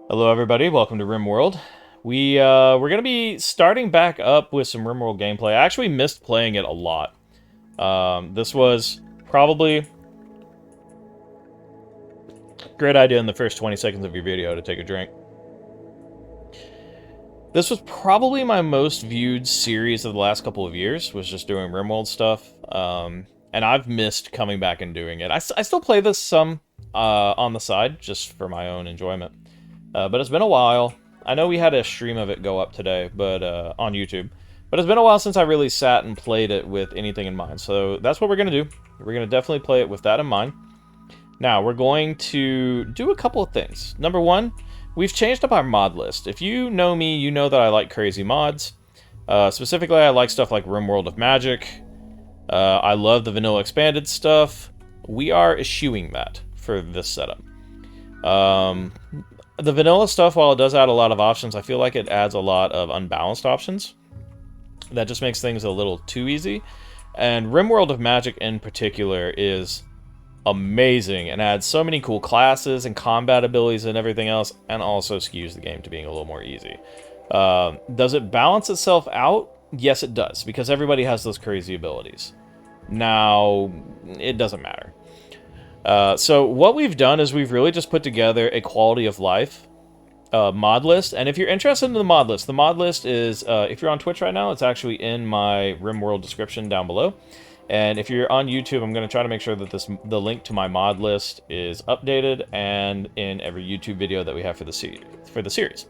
Hello everybody, welcome to RimWorld. We're going to be starting back up with some RimWorld gameplay. I actually missed playing it a lot. This was probably a great idea in the first 20 seconds of your video to take a drink. This was probably my most viewed series of the last couple of years, was just doing RimWorld stuff. And I've missed coming back and doing it. I still play this some on the side, just for my own enjoyment. But it's been a while. I know we had a stream of it go up today, but on YouTube. But it's been a while since I really sat and played it with anything in mind. So that's what we're going to do. We're going to definitely play it with that in mind. Now, we're going to do a couple of things. Number one, we've changed up our mod list. If you know me, you know that I like crazy mods. Specifically, I like stuff like RimWorld of Magic. I love the vanilla expanded stuff. We are eschewing that for this setup. The vanilla stuff, while it does add a lot of options, I feel like it adds a lot of unbalanced options. That just makes things a little too easy. And RimWorld of Magic in particular is amazing and adds so many cool classes and combat abilities and everything else, and also skews the game to being a little more easy. Does it balance itself out? Yes, it does, because everybody has those crazy abilities. Now, it doesn't matter. So what we've done is we've really just put together a quality of life mod list. And if you're interested in the mod list is, if you're on Twitch right now, it's actually in my RimWorld description down below. And if you're on YouTube, I'm going to try to make sure that the link to my mod list is updated and in every YouTube video that we have for the series.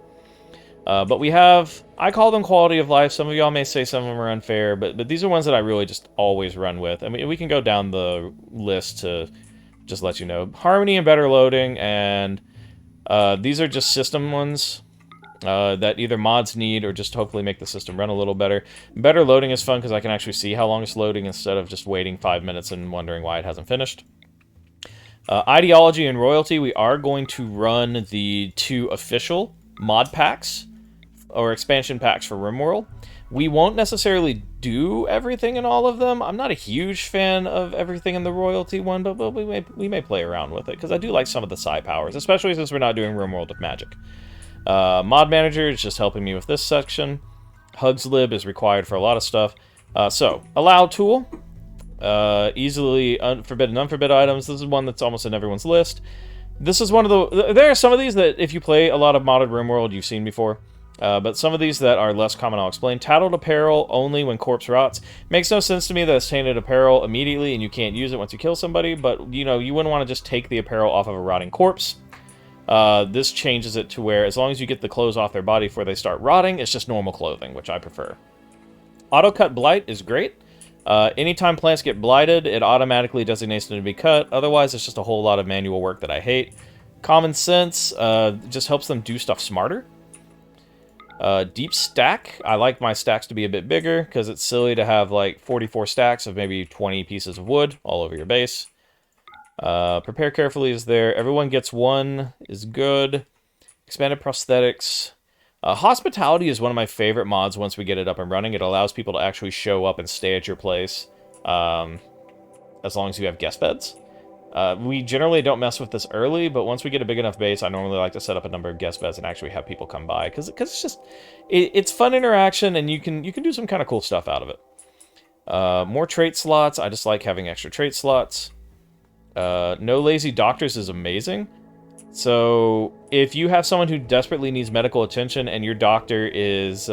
But we have, I call them quality of life. Some of y'all may say some of them are unfair, but these are ones that I really just always run with. I mean, we can go down the list to just let you know. Harmony and better loading, and these are just system ones that either mods need or just hopefully make the system run a little better. Better loading is fun because I can actually see how long it's loading instead of just waiting 5 minutes and wondering why it hasn't finished. Ideology and royalty, we are going to run the 2 official mod packs or expansion packs for RimWorld. We won't necessarily do everything in all of them. I'm not a huge fan of everything in the royalty one, but we may play around with it, because I do like some of the side powers, especially since we're not doing RimWorld of Magic. Mod Manager is just helping me with this section. Hugslib is required for a lot of stuff. So, Allow Tool. Easily forbidden, unforbid items. This is one that's almost in everyone's list. This is one of the... There are some of these that, if you play a lot of modded RimWorld, you've seen before. But some of these that are less common, I'll explain. Tattled apparel only when corpse rots. Makes no sense to me that it's tainted apparel immediately and you can't use it once you kill somebody, but, you know, you wouldn't want to just take the apparel off of a rotting corpse. This changes it to where, as long as you get the clothes off their body before they start rotting, it's just normal clothing, which I prefer. Auto-cut blight is great. Anytime plants get blighted, it automatically designates them to be cut. Otherwise, it's just a whole lot of manual work that I hate. Common sense just helps them do stuff smarter. Deep stack. I like my stacks to be a bit bigger, because it's silly to have like 44 stacks of maybe 20 pieces of wood all over your base. Prepare carefully is there. Everyone gets one is good. Expanded prosthetics. Hospitality is one of my favorite mods once we get it up and running. It allows people to actually show up and stay at your place, as long as you have guest beds. We generally don't mess with this early, but once we get a big enough base, I normally like to set up a number of guest beds and actually have people come by, because it's just, it's fun interaction, and you can do some kind of cool stuff out of it. More trait slots. I just like having extra trait slots. No lazy doctors is amazing. So if you have someone who desperately needs medical attention and your doctor is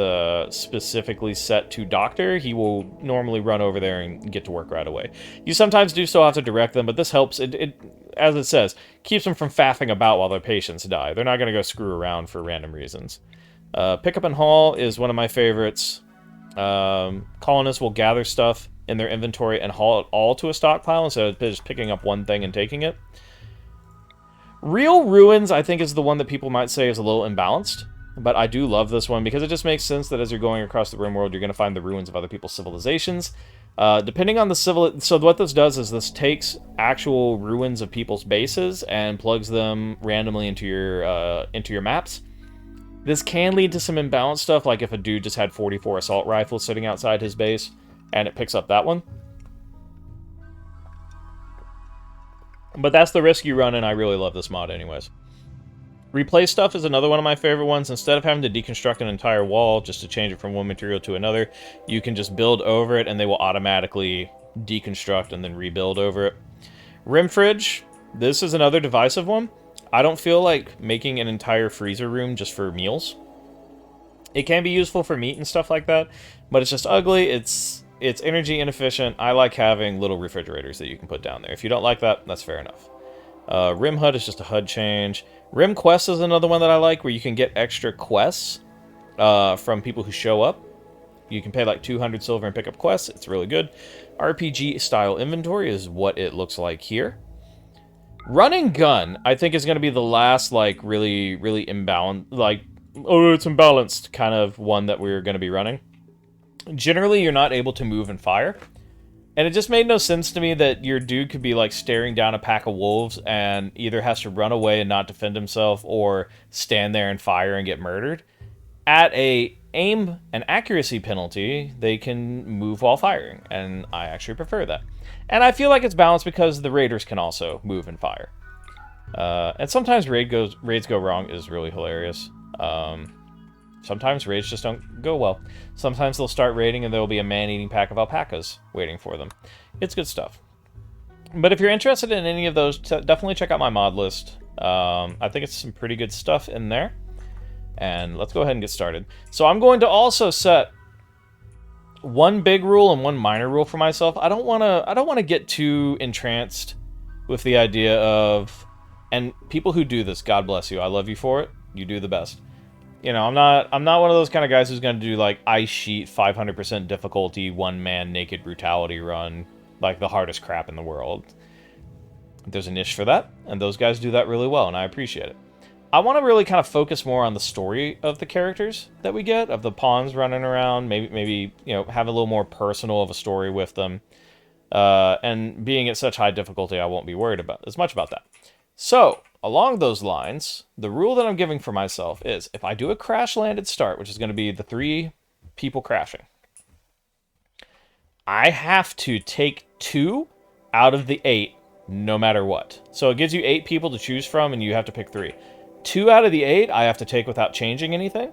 specifically set to doctor, he will normally run over there and get to work right away. You sometimes do still have to direct them, but this helps. It as it says, keeps them from faffing about while their patients die. They're not going to go screw around for random reasons. Pick up and haul is one of my favorites. Colonists will gather stuff in their inventory and haul it all to a stockpile instead of just picking up one thing and taking it. Real Ruins, I think, is the one that people might say is a little imbalanced, but I do love this one because it just makes sense that as you're going across the RimWorld, you're going to find the ruins of other people's civilizations. Depending on the so what this does is this takes actual ruins of people's bases and plugs them randomly into your maps. This can lead to some imbalanced stuff, like if a dude just had 44 assault rifles sitting outside his base, and it picks up that one. But that's the risk you run, and I really love this mod anyways. Replace stuff is another one of my favorite ones. Instead of having to deconstruct an entire wall just to change it from one material to another, you can just build over it and they will automatically deconstruct and then rebuild over it. Rim fridge, this is another divisive one. I don't feel like making an entire freezer room just for meals. It can be useful for meat and stuff like that, but it's just ugly. It's energy inefficient. I like having little refrigerators that you can put down there. If you don't like that, that's fair enough. Rim HUD is just a HUD change. Rim Quest is another one that I like, where you can get extra quests from people who show up. You can pay like 200 silver and pick up quests. It's really good. RPG-style inventory is what it looks like here. Running gun, I think, is going to be the last, like, really, really imbalanced, like, oh, it's imbalanced kind of one that we're going to be running. Generally, you're not able to move and fire. And it just made no sense to me that your dude could be, like, staring down a pack of wolves and either has to run away and not defend himself or stand there and fire and get murdered. At a aim and accuracy penalty, they can move while firing, and I actually prefer that. And I feel like it's balanced because the raiders can also move and fire. And sometimes raids go wrong is really hilarious. Sometimes raids just don't go well. Sometimes they'll start raiding and there will be a man-eating pack of alpacas waiting for them. It's good stuff. But if you're interested in any of those, definitely check out my mod list. I think it's some pretty good stuff in there. And let's go ahead and get started. So I'm going to also set one big rule and one minor rule for myself. I don't want to get too entranced with the idea of, and people who do this, God bless you. I love you for it. You do the best. You know, I'm not one of those kind of guys who's going to do, like, ice sheet, 500% difficulty, one-man naked brutality run, like the hardest crap in the world. There's a niche for that, and those guys do that really well, and I appreciate it. I want to really kind of focus more on the story of the characters that we get, of the pawns running around, maybe you know, have a little more personal of a story with them. And being at such high difficulty, I won't be worried about as much about that. So, along those lines, the rule that I'm giving for myself is, if I do a crash-landed start, which is going to be the 3 people crashing, I have to take 2 out of the 8, no matter what. So it gives you 8 people to choose from, and you have to pick 3. 2 out of the 8, I have to take without changing anything.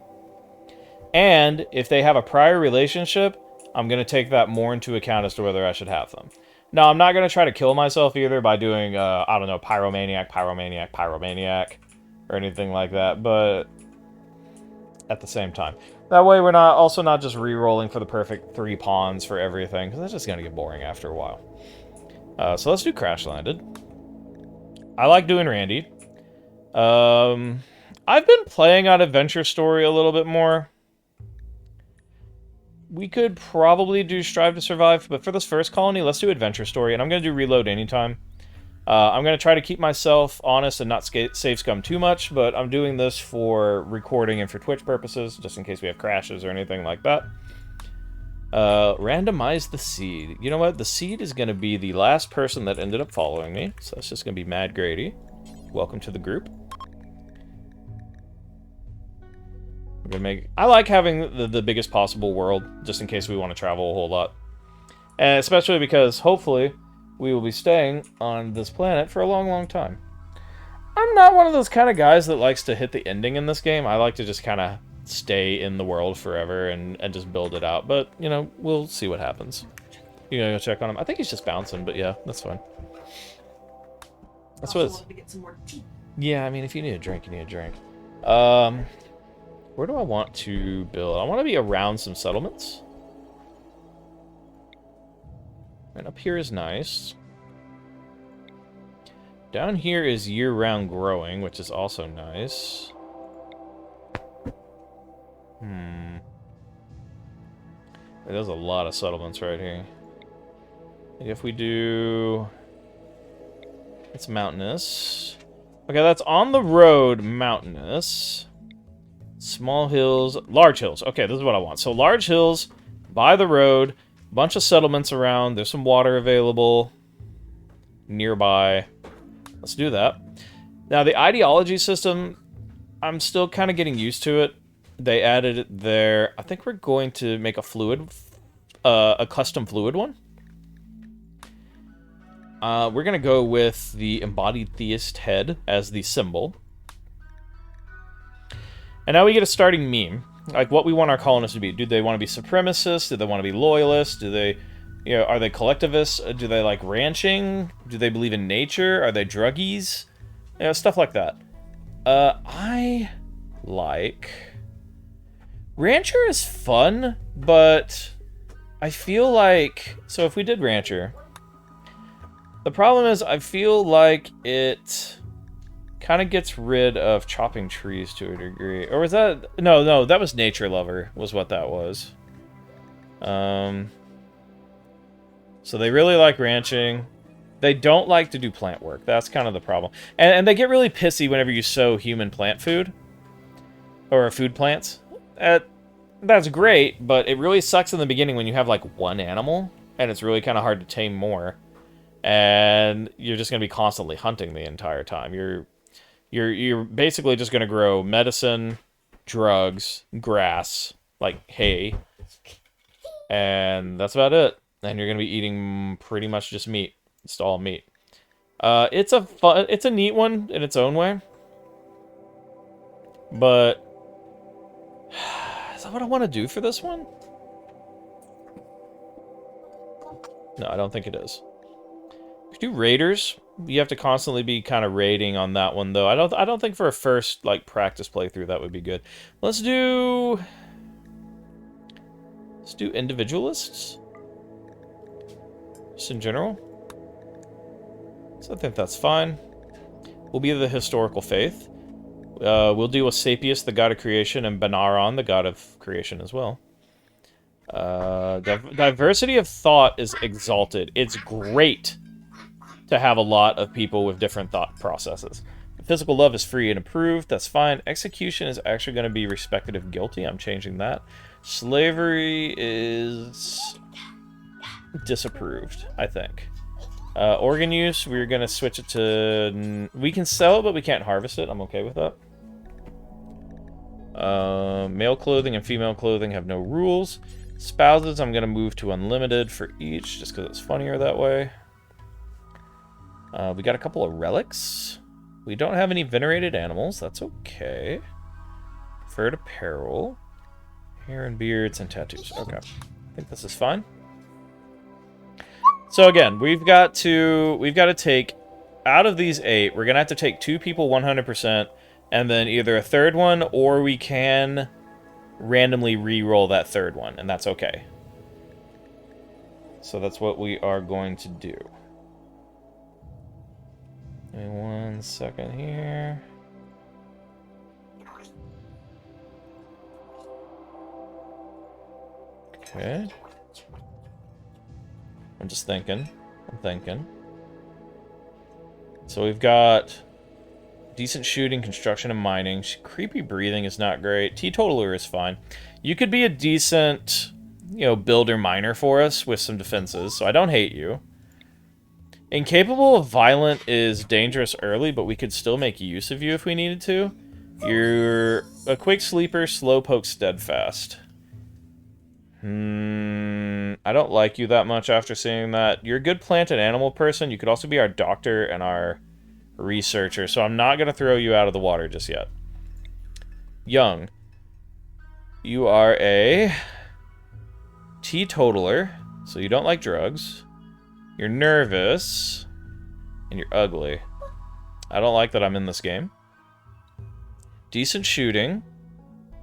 And if they have a prior relationship, I'm going to take that more into account as to whether I should have them. Now, I'm not going to try to kill myself either by doing, I don't know, pyromaniac, or anything like that, but at the same time. That way we're also not just re-rolling for the perfect 3 pawns for everything, because that's just going to get boring after a while. So let's do Crash Landed. I like doing Randy. I've been playing on Adventure Story a little bit more. We could probably do Strive to Survive, but for this first colony, let's do Adventure Story, and I'm going to do Reload anytime. I'm going to try to keep myself honest and not save scum too much, but I'm doing this for recording and for Twitch purposes, just in case we have crashes or anything like that. Randomize the seed. You know what? The seed is going to be the last person that ended up following me, so that's just going to be Mad Grady. Welcome to the group. I like having the biggest possible world, just in case we want to travel a whole lot. And especially because, hopefully, we will be staying on this planet for a long, long time. I'm not one of those kind of guys that likes to hit the ending in this game. I like to just kind of stay in the world forever and just build it out. But, you know, we'll see what happens. You gonna go check on him? I think he's just bouncing, but yeah, that's fine. That's what it's... to get some more tea. Yeah, I mean, if you need a drink, you need a drink. Where do I want to build? I want to be around some settlements. And up here is nice. Down here is year-round growing, which is also nice. There's a lot of settlements right here. If we do... It's mountainous. Okay, that's on the road, mountainous. Small hills, large hills. Okay, this is what I want. So large hills, by the road, bunch of settlements around. There's some water available nearby. Let's do that. Now, the ideology system, I'm still kind of getting used to it. They added it there. I think we're going to make a fluid, a custom fluid one. We're going to go with the embodied theist head as the symbol. And now we get a starting meme. Like, what we want our colonists to be. Do they want to be supremacists? Do they want to be loyalists? Do they... You know, are they collectivists? Do they like ranching? Do they believe in nature? Are they druggies? You know, stuff like that. I like... Rancher is fun, but I feel like... So if we did Rancher... The problem is I feel like it kind of gets rid of chopping trees to a degree. Or was that... No, that was Nature Lover was what that was. So they really like ranching. They don't like to do plant work. That's kind of the problem. And they get really pissy whenever you sow human plant food. Or food plants. That's great, but it really sucks in the beginning when you have like one animal. And it's really kind of hard to tame more. And you're just going to be constantly hunting the entire time. You're basically just going to grow medicine, drugs, grass, like hay. And that's about it. And you're going to be eating pretty much just meat. It's all meat. It's a neat one in its own way. But is that what I want to do for this one? No, I don't think it is. We do raiders. You have to constantly be kind of raiding on that one, though. I don't think for a first like practice playthrough that would be good. Let's do individualists. Just in general. So I think that's fine. We'll be the historical faith. We'll deal with Sapius, the god of creation, and Benaron, the god of creation as well. Diversity of thought is exalted. It's great to have a lot of people with different thought processes. Physical love is free and approved. That's fine. Execution is actually going to be respected if guilty. I'm changing that. Slavery is disapproved, I think. Organ use, we're going to switch it to... We can sell it, but we can't harvest it. I'm okay with that. Male clothing and female clothing have no rules. Spouses, I'm going to move to unlimited for each, just because it's funnier that way. We got a couple of relics. We don't have any venerated animals. That's okay. Preferred apparel. Hair and beards and tattoos. Okay. I think this is fine. So again, we've got to take, out of these 8, we're going to have to take 2 people 100%, and then either a third one, or we can randomly re-roll that third one, and that's okay. So that's what we are going to do. Give me 1 second here. Okay. I'm just thinking. I'm thinking. So we've got decent shooting, construction, and mining. Creepy breathing is not great. Teetotaler is fine. You could be a decent, builder miner for us with some defenses, so I don't hate you. Incapable of violent is dangerous early, but we could still make use of you if we needed to. You're a quick sleeper, slowpoke, steadfast. I don't like you that much after seeing that. You're a good plant and animal person. You could also be our doctor and our researcher, so I'm not going to throw you out of the water just yet. Young. You are a teetotaler, so you don't like drugs. You're nervous, and you're ugly. I don't like that I'm in this game. Decent shooting,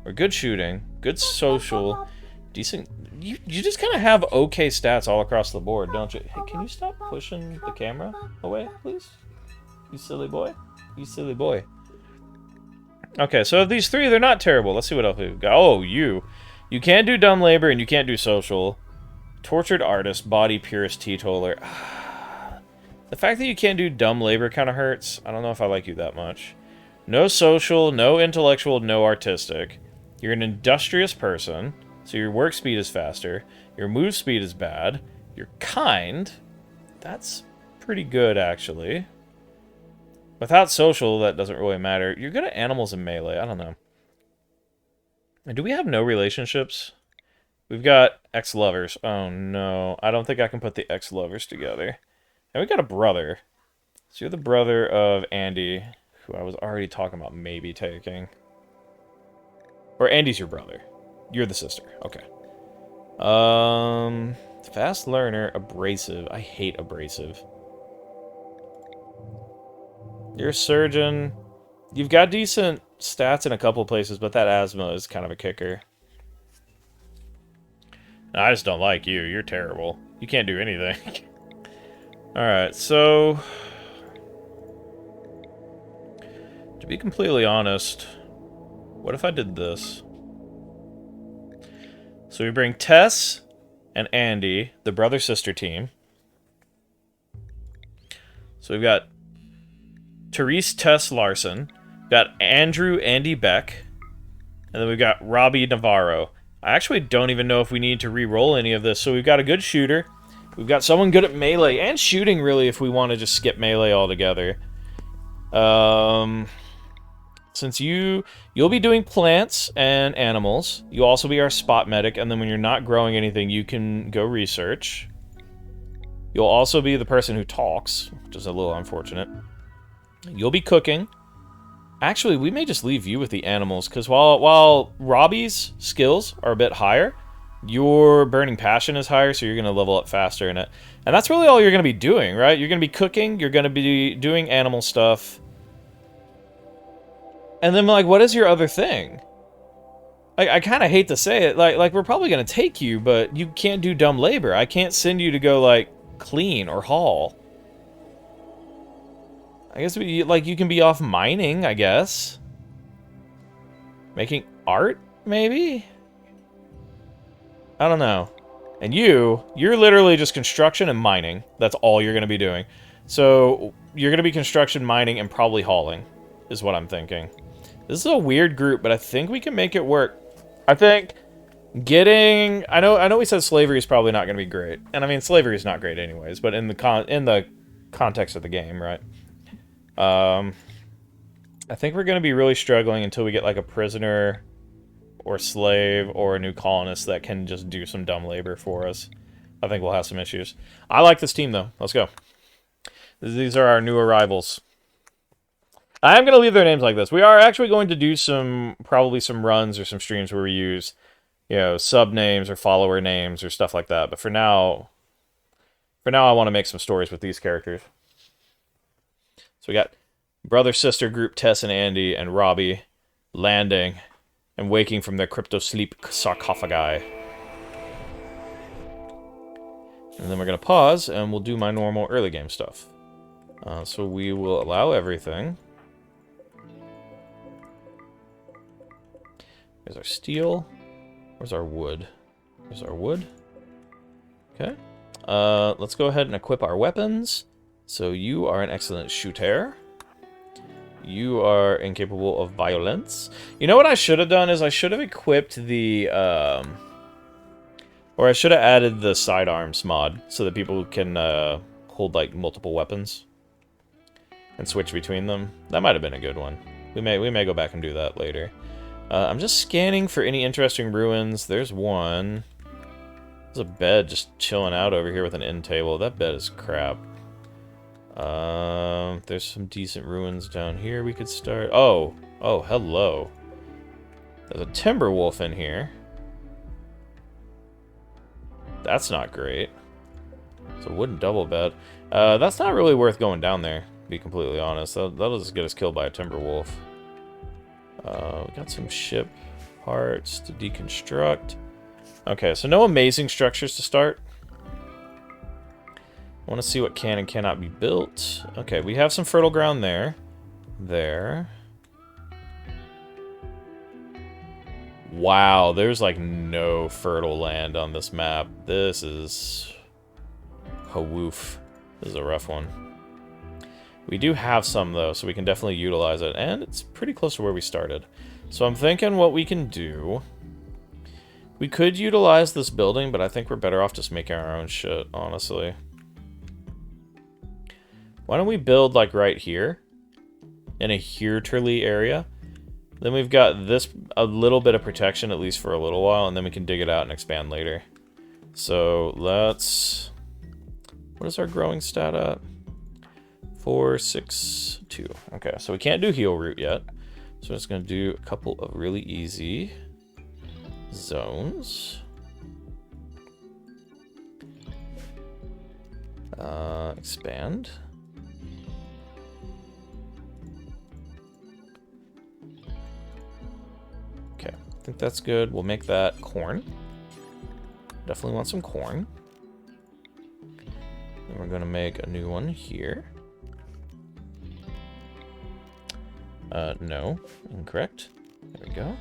or good shooting, good social, decent... You just kind of have okay stats all across the board, don't you? Hey, can you stop pushing the camera away, please? You silly boy. You silly boy. Okay, so of these 3, they're not terrible. Let's see what else we've got. Oh, you. You can't do dumb labor, and you can't do social. Tortured artist, body purist, teetotaler. The fact that you can't do dumb labor kind of hurts. I don't know if I like you that much. No social, no intellectual, no artistic. You're an industrious person, so your work speed is faster. Your move speed is bad. You're kind. That's pretty good, actually. Without social, that doesn't really matter. You're good at animals and melee. I don't know. And do we have no relationships? We've got ex-lovers. Oh, no. I don't think I can put the ex-lovers together. And we got a brother. So you're the brother of Andy, who I was already talking about maybe taking. Or Andy's your brother. You're the sister. Okay. Fast learner, abrasive. I hate abrasive. You're a surgeon. You've got decent stats in a couple places, but that asthma is kind of a kicker. I just don't like you. You're terrible. You can't do anything. Alright, so... to be completely honest, what if I did this? So we bring Tess and Andy, the brother-sister team. So we've got Therese Tess Larson, we've got Andrew Andy Beck, and then we've got Robbie Navarro. I actually don't even know if we need to re-roll any of this. So we've got a good shooter. We've got someone good at melee and shooting, really, if we want to just skip melee altogether. Since you'll be doing plants and animals. You'll also be our spot medic, and then when you're not growing anything, you can go research. You'll also be the person who talks, which is a little unfortunate. You'll be cooking. Actually, we may just leave you with the animals, because while Robbie's skills are a bit higher, your burning passion is higher, so you're going to level up faster in it. And that's really all you're going to be doing, right? You're going to be cooking, you're going to be doing animal stuff. And then, like, what is your other thing? Like, I kind of hate to say it, like we're probably going to take you, but you can't do dumb labor. I can't send you to go, like, clean or haul. I guess you can be off mining, I guess. Making art, maybe? I don't know. And you're literally just construction and mining. That's all you're going to be doing. So, you're going to be construction, mining, and probably hauling, is what I'm thinking. This is a weird group, but I think we can make it work. I think getting... I know we said slavery is probably not going to be great. And I mean, slavery is not great anyways, but in the context of the game, right? I think we're going to be really struggling until we get, like, a prisoner or slave or a new colonist that can just do some dumb labor for us. I think we'll have some issues. I like this team, though. Let's go. These are our new arrivals. I'm going to leave their names like this. We are actually going to do probably some runs or some streams where we use, sub names or follower names or stuff like that. But for now I want to make some stories with these characters. So we got brother-sister group Tess and Andy and Robbie landing and waking from their crypto-sleep sarcophagi. And then we're going to pause and we'll do my normal early game stuff. So we will allow everything. There's our steel. Where's our wood? There's our wood. Okay. Let's go ahead and equip our weapons. So you are an excellent shooter. You are incapable of violence. You know what I should have done is I should have equipped the... or I should have added the sidearms mod so that people can hold, like, multiple weapons and switch between them. That might have been a good one. We may go back and do that later. I'm just scanning for any interesting ruins. There's one. There's a bed just chilling out over here with an end table. That bed is crap. There's some decent ruins down here we could start. Oh, hello. There's a timber wolf in here. That's not great. It's a wooden double bed. That's not really worth going down there, to be completely honest. That'll just get us killed by a timber wolf. We got some ship parts to deconstruct. Okay, so no amazing structures to start. I want to see what can and cannot be built. Okay, we have some fertile ground there. There. Wow, there's like no fertile land on this map. This is... woof. This is a rough one. We do have some, though, so we can definitely utilize it. And it's pretty close to where we started. So I'm thinking what we can do... We could utilize this building, but I think we're better off just making our own shit, honestly. Why don't we build, like, right here? In a Hirterly area. Then we've got this, a little bit of protection, at least for a little while, and then we can dig it out and expand later. So, let's... What is our growing stat at? 4, 6, 2. Okay, so we can't do heal root yet. So I'm just going to do a couple of really easy zones. Expand. Okay, I think that's good. We'll make that corn. Definitely want some corn. And we're gonna make a new one here. No, incorrect. There we go.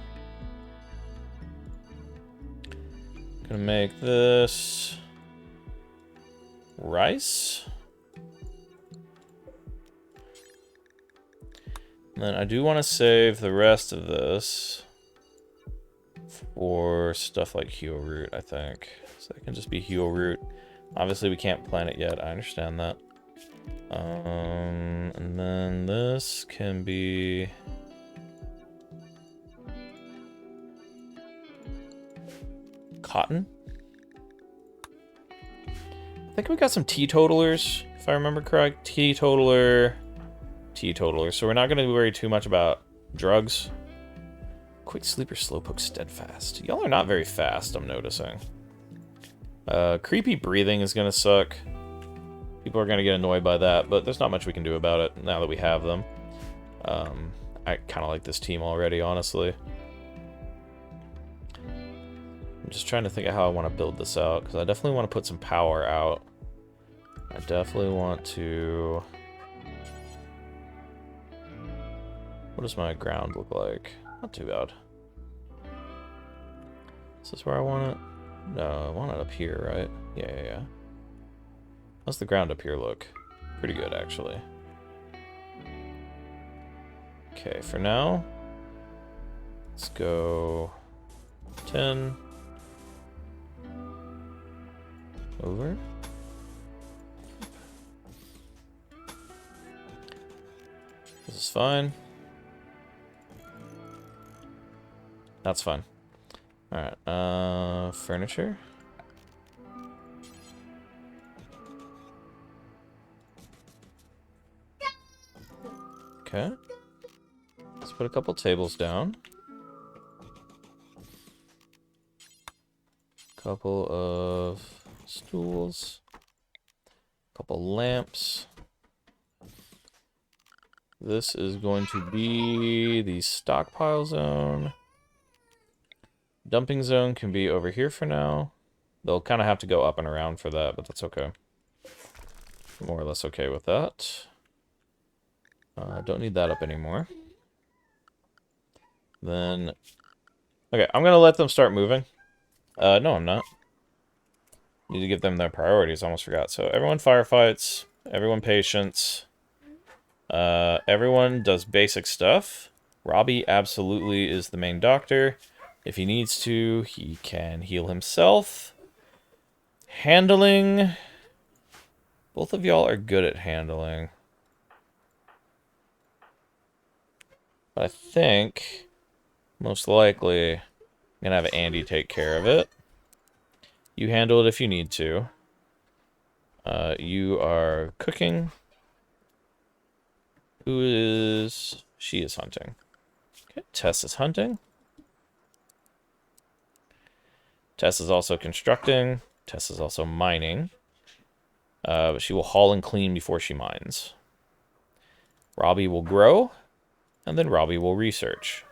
Gonna make this rice. And then I do want to save the rest of this for stuff like heel root, I think. So it can just be heel root. Obviously we can't plant it yet, I understand that. And then this can be cotton. I think we got some teetotalers, if I remember correct. Teetotaler. So we're not going to worry too much about drugs. Quick sleeper, slowpoke, steadfast. Y'all are not very fast, I'm noticing. Creepy breathing is going to suck. People are going to get annoyed by that, but there's not much we can do about it now that we have them. I kind of like this team already, honestly. I'm just trying to think of how I want to build this out, because I definitely want to put some power out. I definitely want to... What does my ground look like? Not too bad. Is this where I want it? No, I want it up here, right? Yeah. How's the ground up here look? Pretty good, actually. Okay, for now, let's go 10 over. This is fine. That's fine. Alright, furniture. Okay. Let's put a couple tables down. Couple of stools. Couple lamps. This is going to be the stockpile zone. Dumping zone can be over here for now. They'll kind of have to go up and around for that, but that's okay. More or less okay with that. Don't need that up anymore. Then... Okay, I'm going to let them start moving. No, I'm not. Need to give them their priorities, almost forgot. So everyone firefights, everyone patience. Everyone does basic stuff. Robbie absolutely is the main doctor. If he needs to, he can heal himself. Handling. Both of y'all are good at handling. But I think, most likely, I'm going to have Andy take care of it. You handle it if you need to. You are cooking. She is hunting. Okay, Tess is hunting. Tess is also constructing. Tess is also mining. But she will haul and clean before she mines. Robbie will grow. And then Robbie will research.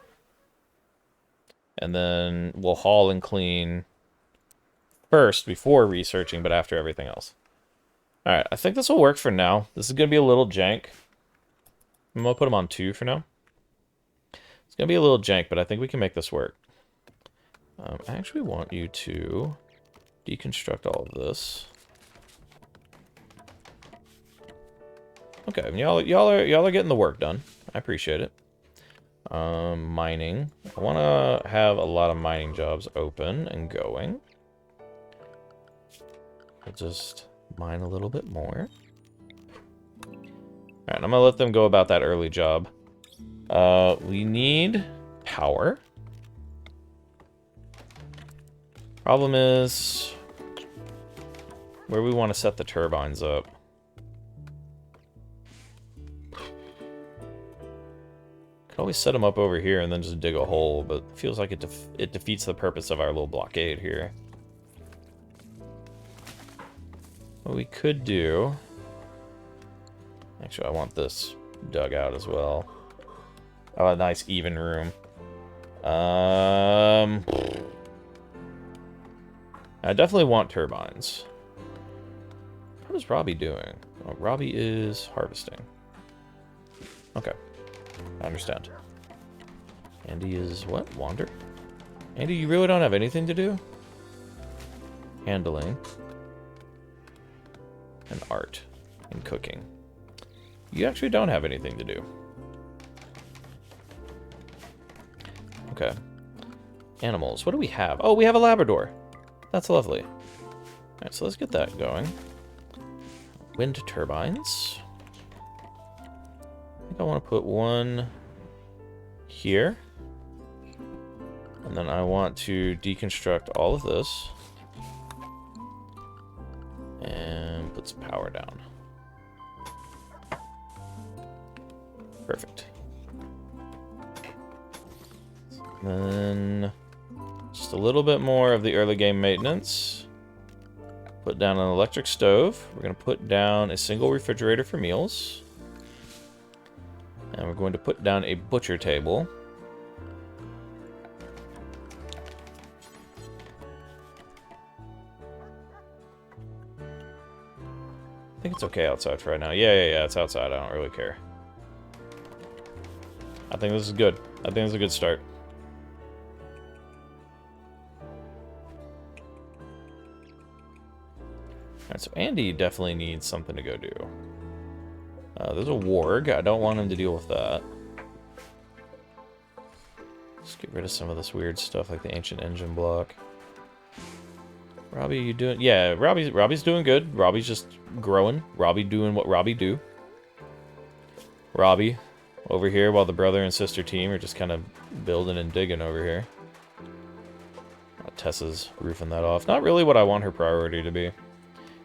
And then we'll haul and clean first before researching, but after everything else. Alright, I think this will work for now. This is going to be a little jank. I'm going to put them on 2 for now. It's going to be a little jank, but I think we can make this work. I actually want you to deconstruct all of this. Okay, I mean, y'all are getting the work done. I appreciate it. Mining. I want to have a lot of mining jobs open and going. I'll just mine a little bit more. Alright, I'm going to let them go about that early job. We need power. Problem is where we want to set the turbines up. Could always set them up over here and then just dig a hole, but it feels like it defeats the purpose of our little blockade here. What we could do... Actually, I want this dug out as well. Oh, a nice even room. I definitely want turbines. What is Robbie doing? Oh, Robbie is harvesting. Okay. I understand. Andy is what? Wander? Andy, you really don't have anything to do? Handling. And art. And cooking. You actually don't have anything to do. Okay. Animals. What do we have? Oh, we have a Labrador. That's lovely. Alright, so let's get that going. Wind turbines. I think I want to put one here. And then I want to deconstruct all of this. And put some power down. Perfect. Then just a little bit more of the early game maintenance. Put down an electric stove. We're going to put down a single refrigerator for meals. And we're going to put down a butcher table. I think it's okay outside for right now. Yeah, it's outside. I don't really care. I think this is good. I think it's a good start. Alright, so Andy definitely needs something to go do. There's a warg. I don't want him to deal with that. Let's get rid of some of this weird stuff like the ancient engine block. Robbie, you doing... Yeah, Robbie's doing good. Robbie's just growing. Robbie doing what Robbie do. Robbie over here while the brother and sister team are just kind of building and digging over here. Tessa's roofing that off. Not really what I want her priority to be.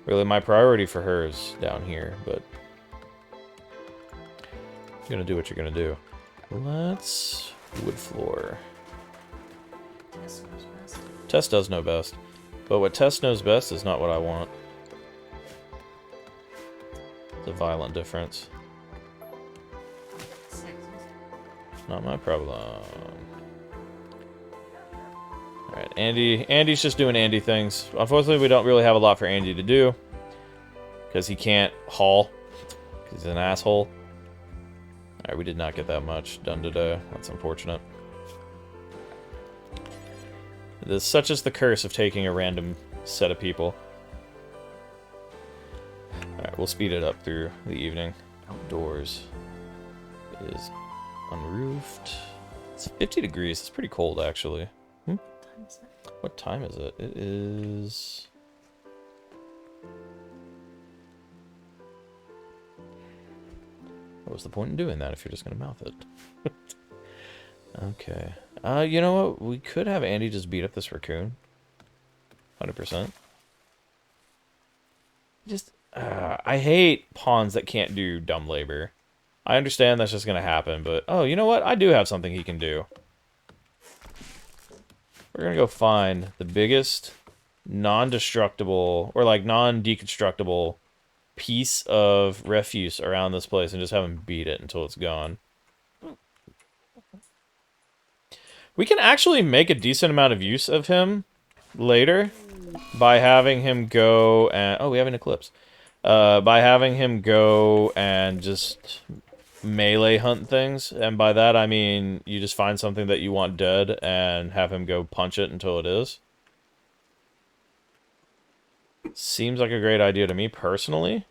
Really, my priority for her is down here, but... You're gonna do what you're gonna do. Let's... wood floor. Tess does know best. But what Tess knows best is not what I want. It's a violent difference. Not my problem. Alright, Andy's just doing Andy things. Unfortunately, we don't really have a lot for Andy to do. Because he can't haul. He's an asshole. Alright, we did not get that much done today. That's unfortunate. Such is the curse of taking a random set of people. Alright, we'll speed it up through the evening. Outdoors is unroofed. It's 50 degrees. It's pretty cold, actually. What time is it? It is... What was the point in doing that if you're just going to mouth it? Okay. You know what? We could have Andy just beat up this raccoon. 100%. Just... I hate pawns that can't do dumb labor. I understand that's just going to happen, but... Oh, you know what? I do have something he can do. We're going to go find the biggest non-destructible, or like non-deconstructible piece of refuse around this place and just have him beat it until it's gone. We can actually make a decent amount of use of him later by having him go and... Oh, we have an eclipse. By having him go and just melee hunt things. And by that, I mean you just find something that you want dead and have him go punch it until it is. Seems like a great idea to me, personally.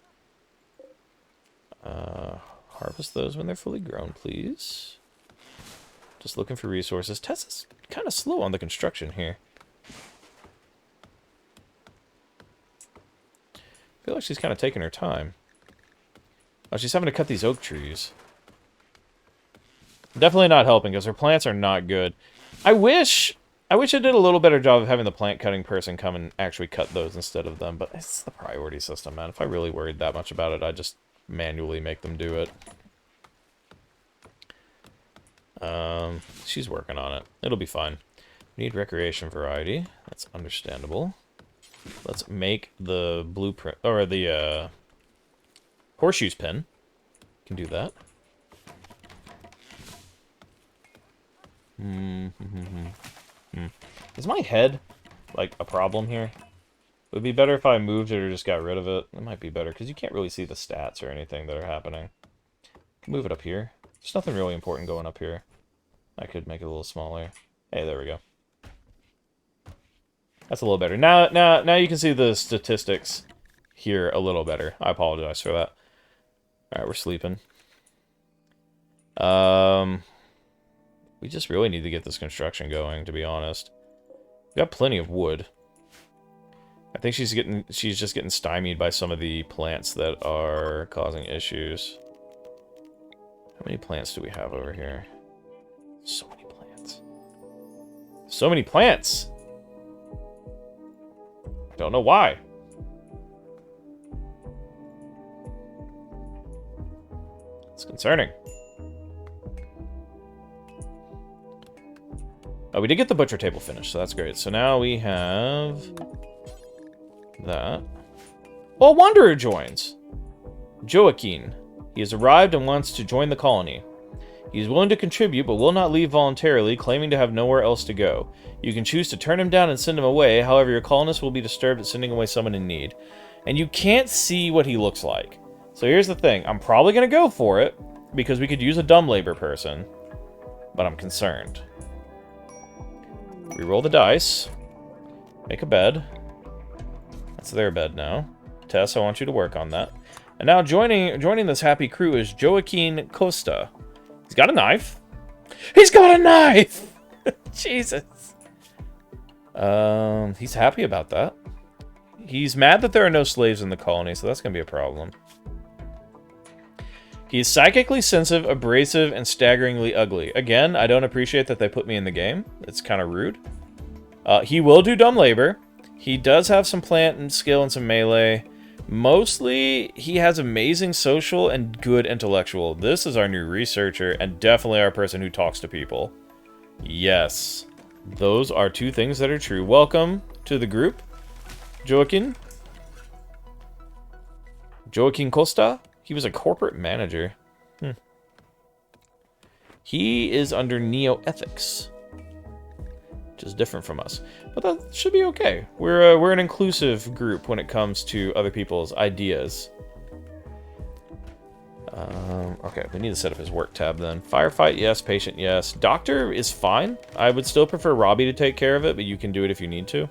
Harvest those when they're fully grown, please. Just looking for resources. Tessa's kind of slow on the construction here. I feel like she's kind of taking her time. Oh, she's having to cut these oak trees. Definitely not helping, because her plants are not good. I wish I did a little better job of having the plant cutting person come and actually cut those instead of them, but it's the priority system, man. If I really worried that much about it, I'd just manually make them do it. She's working on it. It'll be fine. We need recreation variety. That's understandable. Let's make the blueprint, or the, horseshoes pin. Can do that. Is my head, like, a problem here? It would be better if I moved it or just got rid of it. It might be better, because you can't really see the stats or anything that are happening. Move it up here. There's nothing really important going up here. I could make it a little smaller. Hey, there we go. That's a little better. Now you can see the statistics here a little better. I apologize for that. Alright, we're sleeping. We just really need to get this construction going, to be honest. We got plenty of wood. I think she's just getting stymied by some of the plants that are causing issues. How many plants do we have over here? So many plants. So many plants! I don't know why. It's concerning. Oh, we did get the butcher table finished, so that's great. So now we have that. Oh, Wanderer joins. Joaquin. He has arrived and wants to join the colony. He is willing to contribute, but will not leave voluntarily, claiming to have nowhere else to go. You can choose to turn him down and send him away, however your colonists will be disturbed at sending away someone in need. And you can't see what he looks like. So here's the thing, I'm probably going to go for it, because we could use a dumb labor person, but I'm concerned. Reroll the dice. Make a bed. That's their bed now. Tess, I want you to work on that. And now joining this happy crew is Joaquin Costa. He's got a knife. He's got a knife! Jesus. He's happy about that. He's mad that there are no slaves in the colony, so that's going to be a problem. He's psychically sensitive, abrasive, and staggeringly ugly. Again, I don't appreciate that they put me in the game. It's kind of rude. He will do dumb labor. He does have some plant and skill and some melee. Mostly, he has amazing social and good intellectual. This is our new researcher, and definitely our person who talks to people. Yes. Those are two things that are true. Welcome to the group, Joaquin. Joaquin Costa? He was a corporate manager. He is under Neo-Ethics, which is different from us. But that should be okay. We're an inclusive group when it comes to other people's ideas. Okay, we need to set up his work tab then. Firefight, yes. Patient, yes. Doctor is fine. I would still prefer Robbie to take care of it, but you can do it if you need to.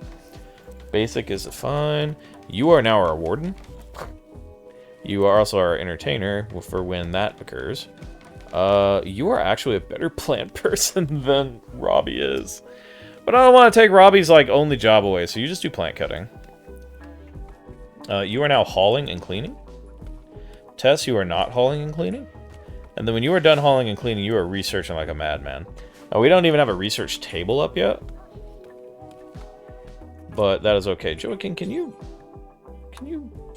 Basic is fine. You are now our warden. You are also our entertainer for when that occurs. You are actually a better plant person than Robbie is. But I don't want to take Robbie's, like, only job away, so you just do plant cutting. You are now hauling and cleaning. Tess, you are not hauling and cleaning. And then when you are done hauling and cleaning, you are researching like a madman. Now, we don't even have a research table up yet. But that is okay. Joaquin, can you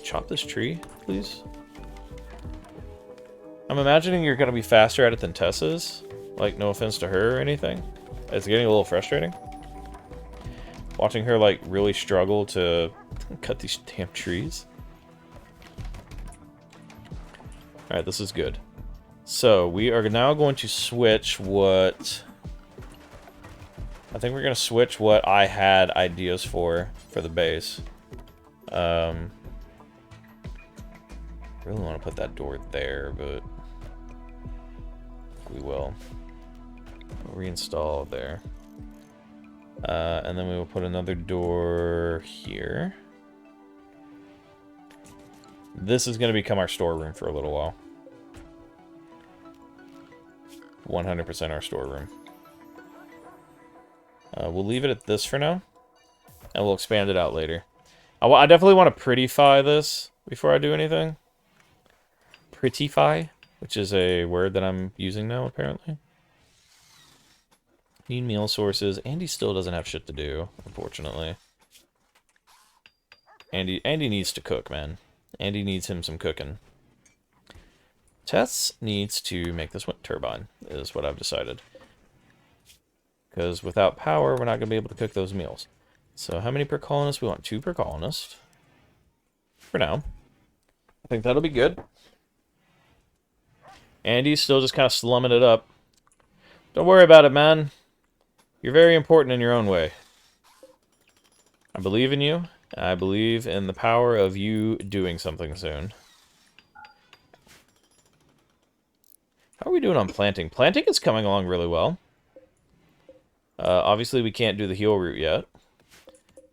chop this tree, please? I'm imagining you're going to be faster at it than Tess is. Like, no offense to her or anything. It's getting a little frustrating. Watching her, like, really struggle to cut these damn trees. Alright, this is good. So, we are now going to switch what... I think we're going to switch what I had ideas for the base. Really want to put that door there, but we will. We'll reinstall there. And then we will put another door here. This is going to become our storeroom for a little while. 100% our storeroom. We'll leave it at this for now, and we'll expand it out later. I definitely want to prettify this before I do anything. Prettify, which is a word that I'm using now, apparently. Need meal sources. Andy still doesn't have shit to do, unfortunately. Andy needs to cook, man. Andy needs him some cooking. Tess needs to make this wind turbine, is what I've decided. Because without power, we're not going to be able to cook those meals. So how many per colonist? We want 2 per colonist. For now. I think that'll be good. Andy's still just kind of slumming it up. Don't worry about it, man. You're very important in your own way. I believe in you. I believe in the power of you doing something soon. How are we doing on planting? Planting is coming along really well. Obviously, we can't do the heal route yet.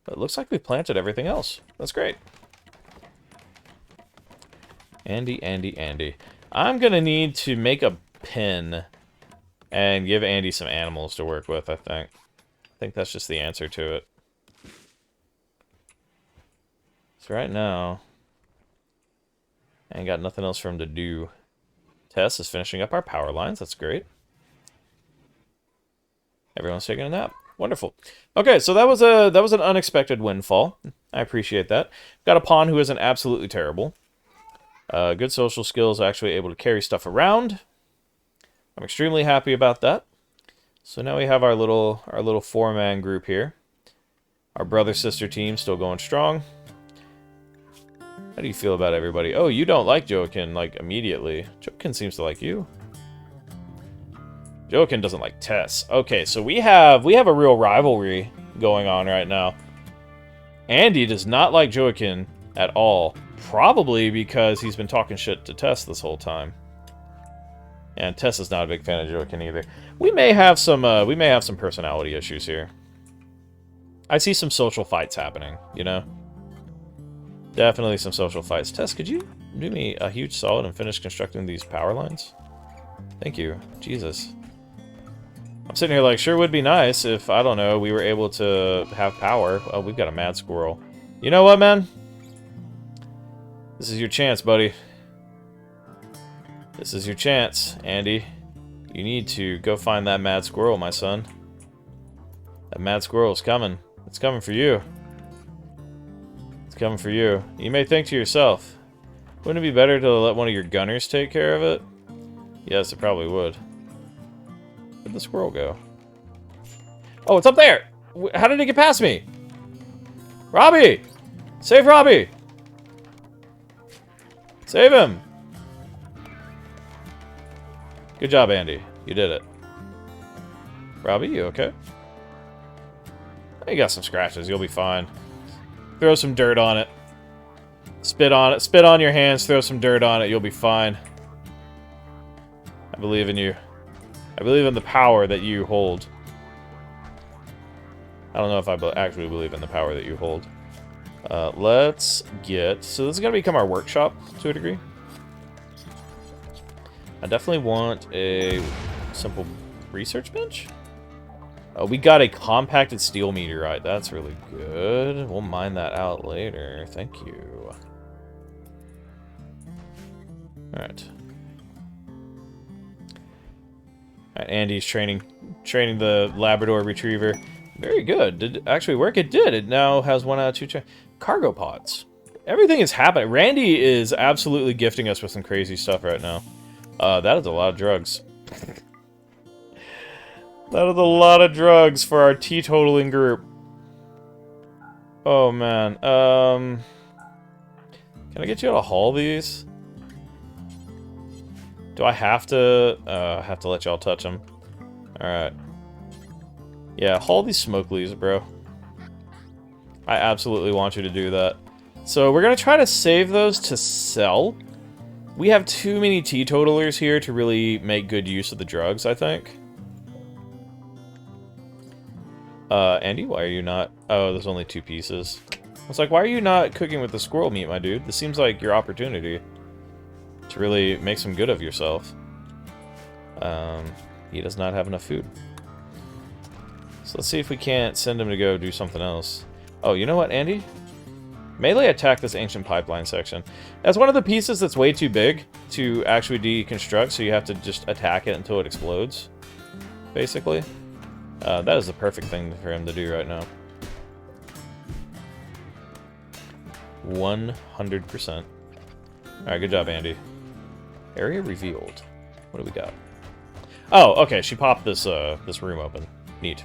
But it looks like we've planted everything else. That's great. Andy, Andy, Andy. I'm going to need to make a pen and give Andy some animals to work with, I think. I think that's just the answer to it. So right now, I ain't got nothing else for him to do. Tess is finishing up our power lines. That's great. Everyone's taking a nap. Wonderful. Okay, so that was an unexpected windfall. I appreciate that. Got a pawn who isn't absolutely terrible. Good social skills, actually able to carry stuff around. I'm extremely happy about that. So now we have our little 4-man group here. Our brother-sister team still going strong. How do you feel about everybody? Oh, you don't like Joaquin, like, immediately. Joaquin seems to like you. Joaquin doesn't like Tess. Okay, so we have a real rivalry going on right now. Andy does not like Joaquin at all. Probably because he's been talking shit to Tess this whole time. And Tess is not a big fan of Joaquin either. We may have some personality issues here. I see some social fights happening, you know? Definitely some social fights. Tess, could you do me a huge solid and finish constructing these power lines? Thank you. Jesus. I'm sitting here like, sure would be nice if, I don't know, we were able to have power. Oh, we've got a mad squirrel. You know what, man? This is your chance, buddy. This is your chance, Andy. You need to go find that mad squirrel, my son. That mad squirrel's coming. It's coming for you. It's coming for you. You may think to yourself, wouldn't it be better to let one of your gunners take care of it? Yes, it probably would. Where'd the squirrel go? Oh, it's up there! How did it get past me? Robbie! Save Robbie! Save him! Good job, Andy. You did it. Robbie, you okay? You got some scratches. You'll be fine. Throw some dirt on it. Spit on it. Spit on your hands. Throw some dirt on it. You'll be fine. I believe in you. I believe in the power that you hold. I don't know if I actually believe in the power that you hold. Let's get... So this is going to become our workshop, to a degree. I definitely want a simple research bench. We got a compacted steel meteorite. That's really good. We'll mine that out later. Thank you. Alright. Alright, Andy's training the Labrador Retriever. Very good. Did it actually work? It did. It now has 1 out of 2 cargo pods. Everything is happening. Randy is absolutely gifting us with some crazy stuff right now. That is a lot of drugs. That is a lot of drugs for our teetotaling group. Oh, man. Can I get you to haul these? Do I have to let y'all touch them? Alright. Yeah, haul these smoke leaves, bro. I absolutely want you to do that. So we're going to try to save those to sell. We have too many teetotalers here to really make good use of the drugs, I think. Andy, why are you not... Oh, there's only 2 pieces. I was like, why are you not cooking with the squirrel meat, my dude? This seems like your opportunity to really make some good of yourself. He does not have enough food. So let's see if we can't send him to go do something else. Oh, you know what, Andy? Melee attack this ancient pipeline section. That's one of the pieces that's way too big to actually deconstruct, so you have to just attack it until it explodes, basically. That is the perfect thing for him to do right now. 100%. Alright, good job, Andy. Area revealed. What do we got? Oh, okay, she popped this room open. Neat.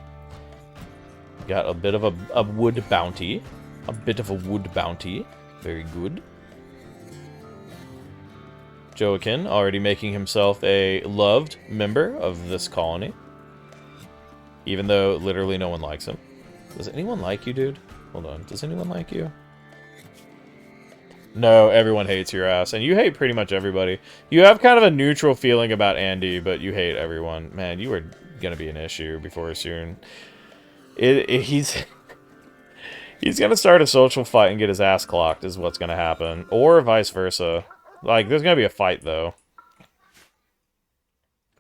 Got a bit of a wood bounty. A bit of a wood bounty. Very good. Joaquin already making himself a loved member of this colony. Even though literally no one likes him. Does anyone like you, dude? Hold on. Does anyone like you? No, everyone hates your ass. And you hate pretty much everybody. You have kind of a neutral feeling about Andy, but you hate everyone. Man, you are going to be an issue before soon. He's going to start a social fight and get his ass clocked is what's going to happen. Or vice versa. Like, there's going to be a fight, though.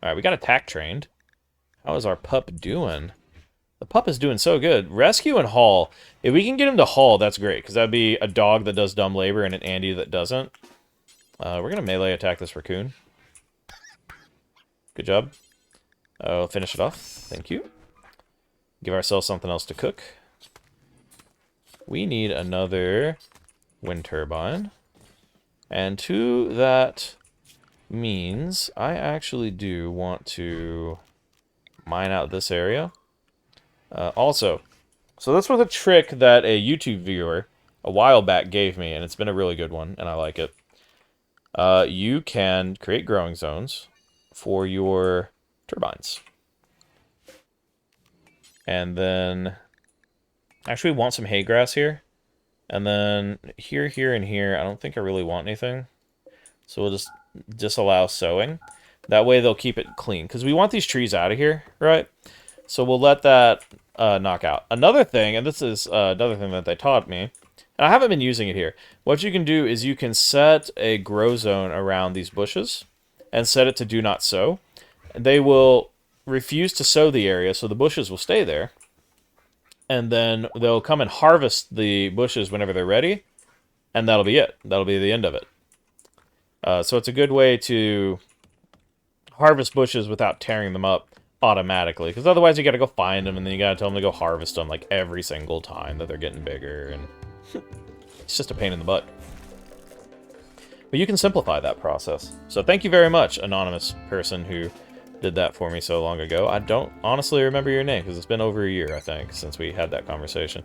Alright, we got attack trained. How is our pup doing? The pup is doing so good. Rescue and haul. If we can get him to haul, that's great. Because that'd be a dog that does dumb labor and an Andy that doesn't. We're going to melee attack this raccoon. Good job. I'll finish it off. Thank you. Give ourselves something else to cook. We need another wind turbine. And to that means I actually do want to mine out this area. Also, so this was a trick that a YouTube viewer a while back gave me, and it's been a really good one, and I like it. You can create growing zones for your turbines. And then, actually want some hay grass here. And then here, here, and here, I don't think I really want anything. So we'll just disallow sowing. That way they'll keep it clean. Because we want these trees out of here, right? So we'll let that knock out. Another thing, and this is another thing that they taught me, and I haven't been using it here. What you can do is you can set a grow zone around these bushes and set it to do not sow. They will refuse to sow the area, so the bushes will stay there. And then they'll come and harvest the bushes whenever they're ready, and that'll be it. That'll be the end of it. So it's a good way to harvest bushes without tearing them up automatically, because otherwise you got to go find them, and then you got to tell them to go harvest them like every single time that they're getting bigger, and it's just a pain in the butt. But you can simplify that process. So thank you very much, anonymous person who did that for me so long ago. I don't honestly remember your name, because it's been over a year, I think, since we had that conversation.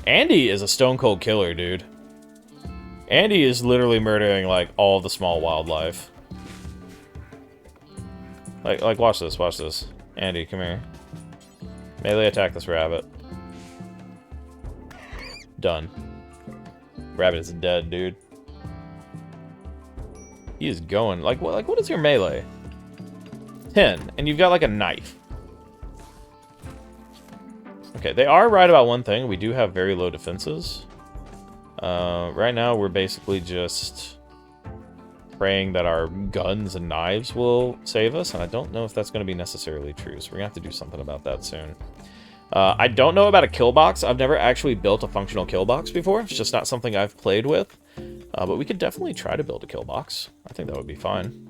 Andy is a stone cold killer, dude. Andy is literally murdering, like, all the small wildlife. Like, watch this, watch this. Andy, come here. Melee attack this rabbit. Done. Rabbit is dead, dude. He is going, like what is your melee? 10, and you've got, like, a knife. Okay, they are right about one thing. We do have very low defenses. Right now, we're basically just praying that our guns and knives will save us, and I don't know if that's going to be necessarily true, so we're going to have to do something about that soon. I don't know about a kill box. I've never actually built a functional kill box before. It's just not something I've played with. But we could definitely try to build a kill box. I think that would be fine.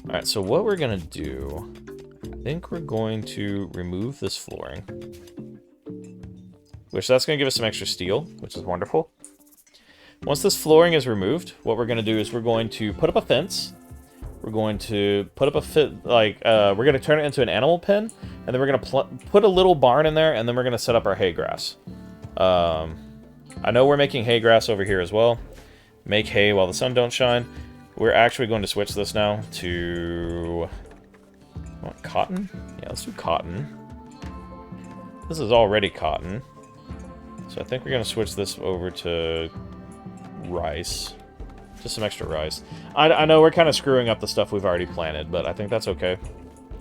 Alright, so what we're going to do, I think we're going to remove this flooring. Which that's going to give us some extra steel, which is wonderful. Once this flooring is removed, what we're going to do is we're going to put up a fence. We're going to put up we're going to turn it into an animal pen, and then we're going to put a little barn in there, and then we're going to set up our hay grass. I know we're making hay grass over here as well. Make hay while the sun don't shine. We're actually going to switch this now to... What, cotton? Yeah, let's do cotton. This is already cotton. So I think we're going to switch this over to rice. Just some extra rice. I know we're kind of screwing up the stuff we've already planted, but I think that's okay.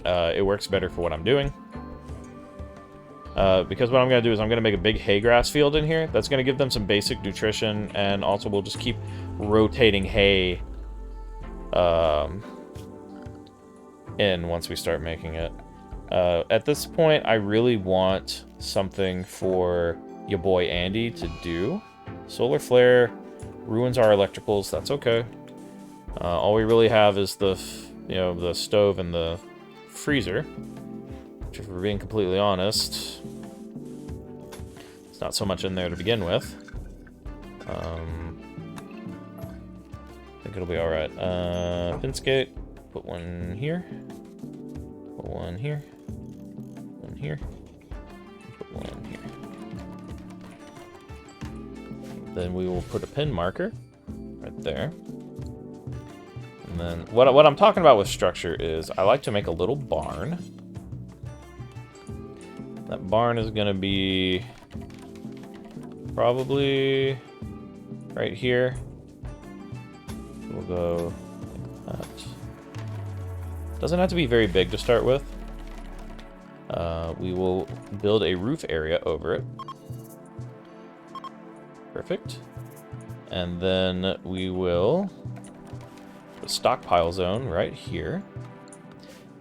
It works better for what I'm doing. Because what I'm going to do is I'm going to make a big hay grass field in here. That's going to give them some basic nutrition, and also we'll just keep rotating hay in once we start making it. At this point, I really want something for your boy Andy to do. Solar flare ruins our electricals. That's okay. All we really have is the stove and the freezer. Which, if we're being completely honest, it's not so much in there to begin with. I think it'll be all right. Fence gate. Put one here. Put one here. One here. Put one here. Then we will put a pin marker right there. And then what I'm talking about with structure is I like to make a little barn. That barn is going to be probably right here. We'll go like that. Doesn't have to be very big to start with. We will build a roof area over it. Perfect. And then we will put a stockpile zone right here.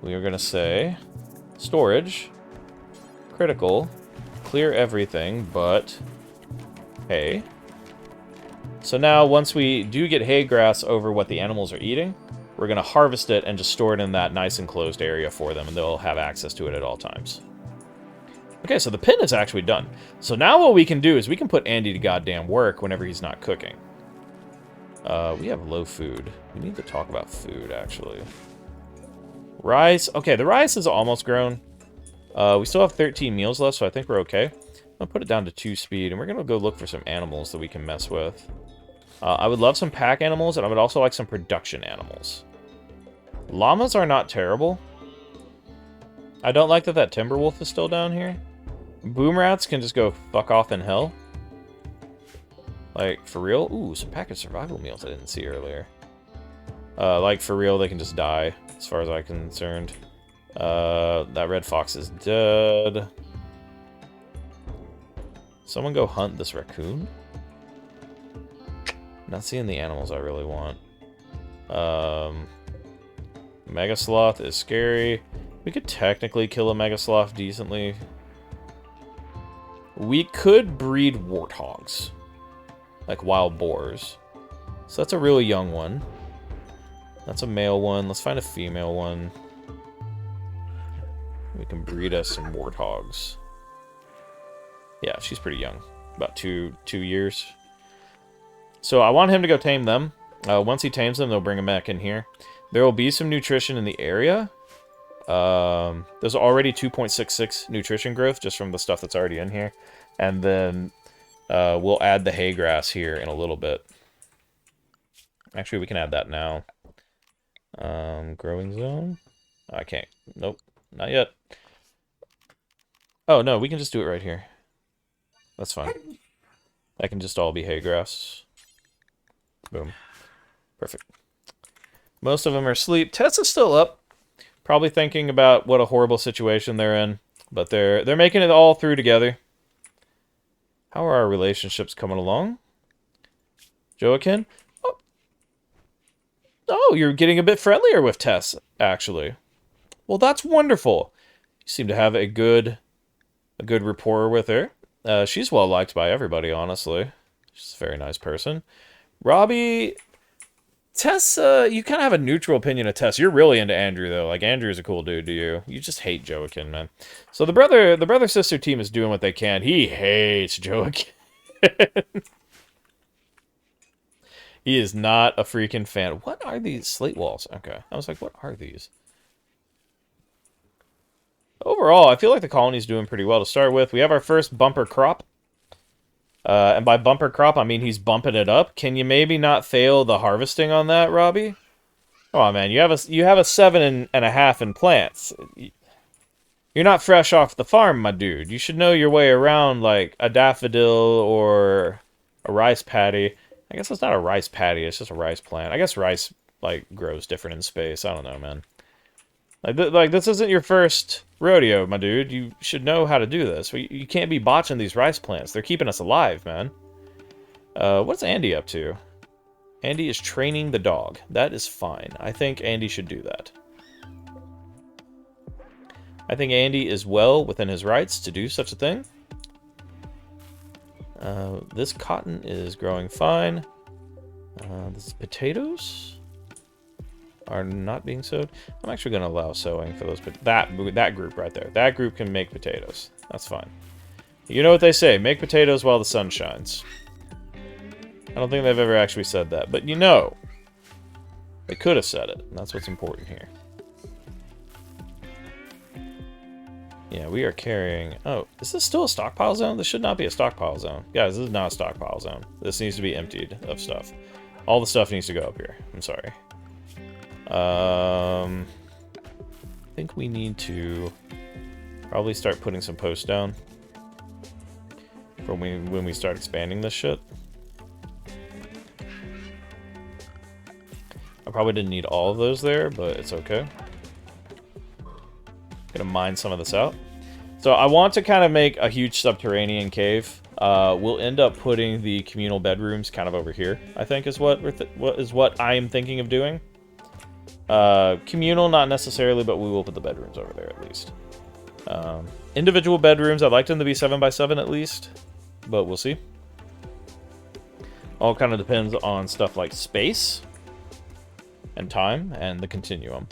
We are going to say storage, critical, clear everything but hay. So now once we do get hay grass over what the animals are eating, we're going to harvest it and just store it in that nice enclosed area for them, and they'll have access to it at all times. Okay, so the pin is actually done. So now what we can do is we can put Andy to goddamn work whenever he's not cooking. We have low food. We need to talk about food, actually. Rice. Okay, the rice is almost grown. We still have 13 meals left, so I think we're okay. I'll put it down to 2 speed, and we're going to go look for some animals that we can mess with. I would love some pack animals, and I would also like some production animals. Llamas are not terrible. I don't like that timber wolf is still down here. Boom rats can just go fuck off in hell. Like, for real? Ooh, some packaged survival meals I didn't see earlier. Like, for real, they can just die, as far as I'm concerned. That red fox is dead. Someone go hunt this raccoon? Not seeing the animals I really want. Mega sloth is scary. We could technically kill a mega sloth decently. We could breed warthogs. Like wild boars. So that's a really young one. That's a male one. Let's find a female one. We can breed us some warthogs. Yeah, she's pretty young. About two years. So I want him to go tame them. Once he tames them, they'll bring them back in here. There will be some nutrition in the area. There's already 2.66 nutrition growth just from the stuff that's already in here. And then we'll add the hay grass here in a little bit. Actually, we can add that now. Growing zone? I can't. Nope, not yet. Oh, no, we can just do it right here. That's fine. That can just all be hay grass. Boom. Perfect. Most of them are asleep. Tessa's still up. Probably thinking about what a horrible situation they're in. But they're making it all through together. How are our relationships coming along? Joaquin? Oh, you're getting a bit friendlier with Tess, actually. Well, that's wonderful. You seem to have a good rapport with her. She's well liked by everybody, honestly. She's a very nice person. Robbie, Tess, you kind of have a neutral opinion of Tess. You're really into Andrew, though. Like, Andrew's a cool dude to you. You just hate Joaquin, man. So the brother-sister team is doing what they can. He hates Joaquin. He is not a freaking fan. What are these slate walls? Okay. I was like, what are these? Overall, I feel like the colony's doing pretty well to start with. We have our first bumper crop. And by bumper crop, I mean he's bumping it up. Can you maybe not fail the harvesting on that, Robbie? Come on, man. You have a 7.5 in plants. You're not fresh off the farm, my dude. You should know your way around like a daffodil or a rice paddy. I guess it's not a rice paddy. It's just a rice plant. I guess rice like grows different in space. I don't know, man. Like this isn't your first rodeo, my dude. You should know how to do this. You can't be botching these rice plants. They're keeping us alive, man. What's Andy up to? Andy is training the dog. That is fine. I think Andy should do that. I think Andy is well within his rights to do such a thing. This cotton is growing fine. These potatoes are not being sowed. I'm actually going to allow sowing for those, but that group right there. That group can make potatoes. That's fine. You know what they say, make potatoes while the sun shines. I don't think they've ever actually said that, but you know, they could have said it, and that's what's important here. Yeah, we are carrying... Oh, is this still a stockpile zone? This should not be a stockpile zone. Guys, this is not a stockpile zone. This needs to be emptied of stuff. All the stuff needs to go up here. I'm sorry. I think we need to probably start putting some posts down for when we start expanding this shit. I probably didn't need all of those there, but it's okay. Gonna mine some of this out. So I want to kind of make a huge subterranean cave. We'll end up putting the communal bedrooms kind of over here, I think is what I am thinking of doing. Communal, not necessarily, but we will put the bedrooms over there at least. Individual bedrooms, I'd like them to be 7x7 at least, but we'll see. All kind of depends on stuff like space and time and the continuum.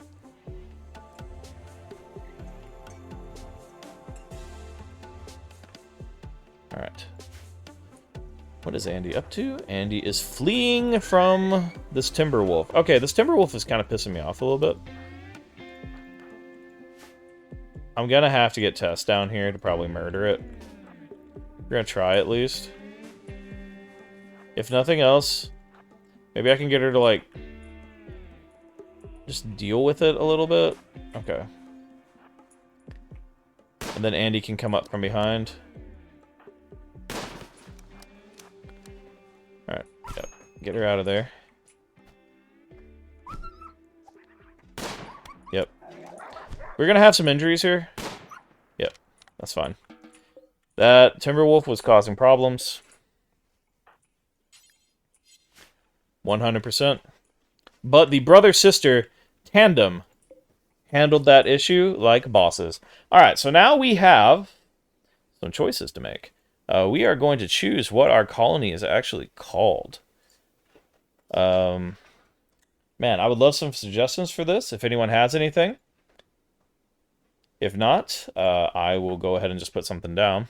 Alright. What is Andy up to? Andy is fleeing from this timber wolf. Okay, this timber wolf is kind of pissing me off a little bit. I'm gonna have to get Tess down here to probably murder it. We're gonna try at least. If nothing else, maybe I can get her to, like, just deal with it a little bit. Okay. And then Andy can come up from behind. Alright, yep. Get her out of there. Yep. We're gonna have some injuries here. Yep, that's fine. That Timberwolf was causing problems. 100%. But the brother-sister tandem handled that issue like bosses. Alright, so now we have some choices to make. We are going to choose what our colony is actually called. Man, I would love some suggestions for this, if anyone has anything. If not, I will go ahead and just put something down.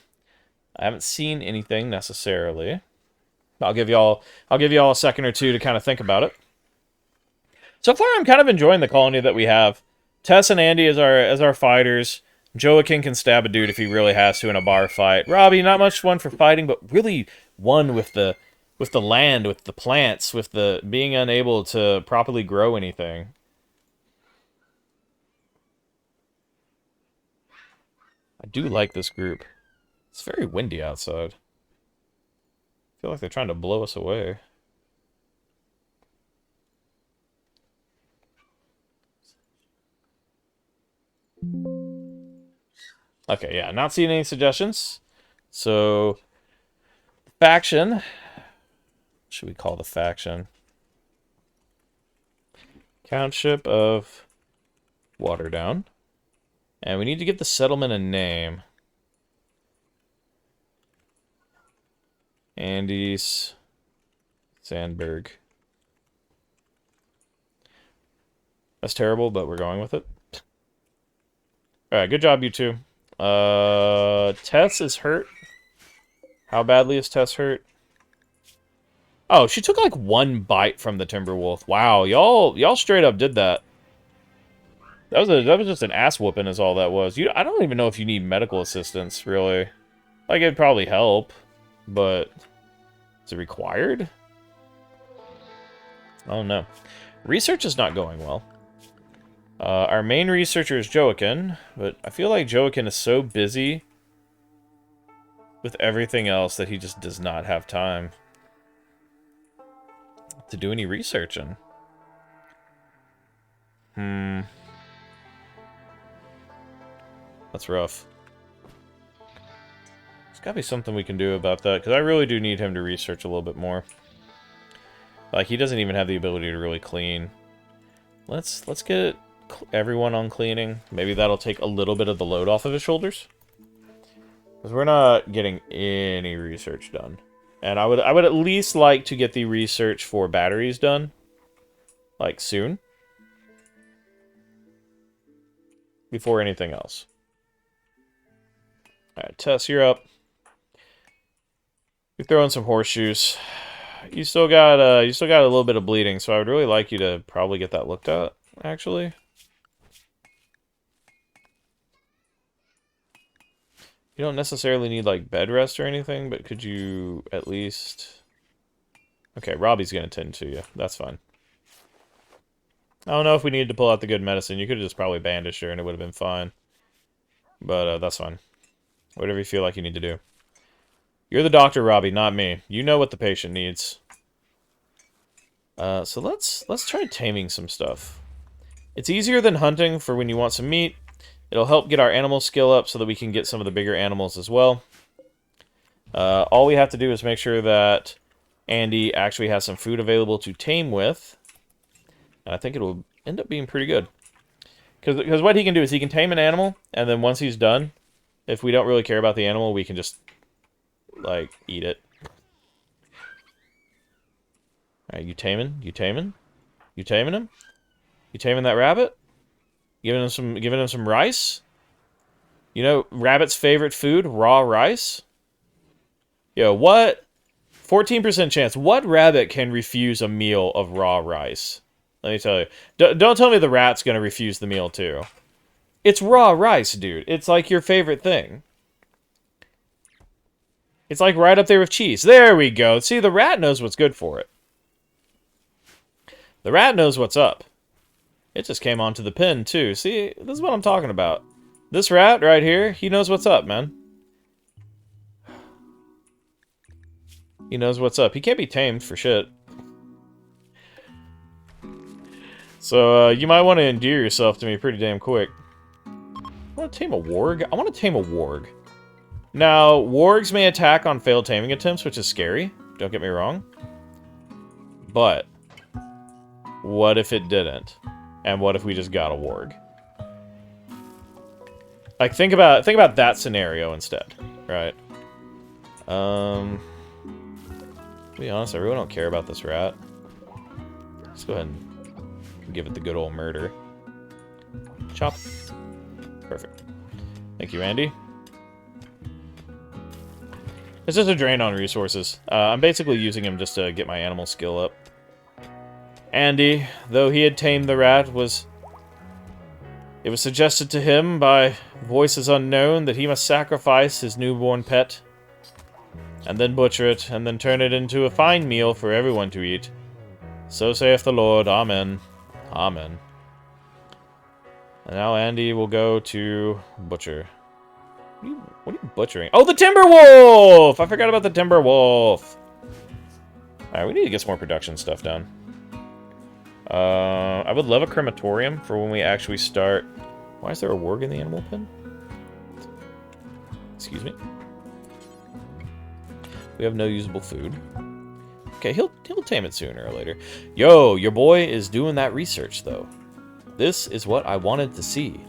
I haven't seen anything necessarily. I'll give y'all a second or two to kind of think about it. So far, I'm kind of enjoying the colony that we have. Tess and Andy as our fighters. Joaquin can stab a dude if he really has to in a bar fight. Robbie, not much one for fighting, but really one with the land, with the plants, with the being unable to properly grow anything. I do like this group. It's very windy outside. I feel like they're trying to blow us away. Okay, yeah, not seeing any suggestions. So, faction. What should we call the faction? Courtship of Waterdown. And we need to give the settlement a name. Andy's Sandberg. That's terrible, but we're going with it. Alright, good job, you two. Tess is hurt. How badly is Tess hurt? Oh, she took like one bite from the Timberwolf. Wow, y'all straight up did that. That was just an ass whooping is all that was. I don't even know if you need medical assistance, really. Like, it'd probably help, but is it required? Oh no. Research is not going well. Our main researcher is Joaquin, but I feel like Joaquin is so busy with everything else that he just does not have time to do any researching. That's rough. There's gotta be something we can do about that, because I really do need him to research a little bit more. Like, he doesn't even have the ability to really clean. Let's get everyone on cleaning. Maybe that'll take a little bit of the load off of his shoulders. Because we're not getting any research done. And I would at least like to get the research for batteries done. Like, soon. Before anything else. Alright, Tess, you're up. You're throwing some horseshoes. You still got a little bit of bleeding, so I would really like you to probably get that looked at, actually. You don't necessarily need, like, bed rest or anything, but could you at least... Okay, Robbie's gonna tend to you. That's fine. I don't know if we needed to pull out the good medicine. You could have just probably bandaged her and it would have been fine. But, that's fine. Whatever you feel like you need to do. You're the doctor, Robbie, not me. You know what the patient needs. So let's try taming some stuff. It's easier than hunting for when you want some meat. It'll help get our animal skill up so that we can get some of the bigger animals as well. All we have to do is make sure that Andy actually has some food available to tame with. And I think it'll end up being pretty good. Because what he can do is he can tame an animal, and then once he's done, if we don't really care about the animal, we can just, like, eat it. Alright, you taming? You taming? You taming him? You taming that rabbit? Giving him some rice? You know, rabbit's favorite food? Raw rice? Yo, what? 14% chance. What rabbit can refuse a meal of raw rice? Let me tell you. Don't tell me the rat's gonna refuse the meal, too. It's raw rice, dude. It's like your favorite thing. It's like right up there with cheese. There we go. See, the rat knows what's good for it. The rat knows what's up. It just came onto the pin, too. See, this is what I'm talking about. This rat right here, he knows what's up, man. He knows what's up. He can't be tamed for shit. So, you might want to endear yourself to me pretty damn quick. I want to tame a warg? I want to tame a warg. Now, wargs may attack on failed taming attempts, which is scary. Don't get me wrong. But, what if it didn't? And what if we just got a warg? Like, think about that scenario instead, right? To be honest, I really don't care about this rat. Let's go ahead and give it the good old murder. Chop. Perfect. Thank you, Andy. It's just a drain on resources. I'm basically using him just to get my animal skill up. Andy, though he had tamed the rat, it was suggested to him by voices unknown that he must sacrifice his newborn pet, and then butcher it, and then turn it into a fine meal for everyone to eat. So saith the Lord, Amen. Amen. And now Andy will go to butcher. What are you butchering? Oh, the timber wolf! I forgot about the timber wolf. Alright, we need to get some more production stuff done. I would love a crematorium for when we actually start. Why is there a warg in the animal pen? Excuse me. We have no usable food. Okay, he'll tame it sooner or later. Yo, your boy is doing that research, though. This is what I wanted to see.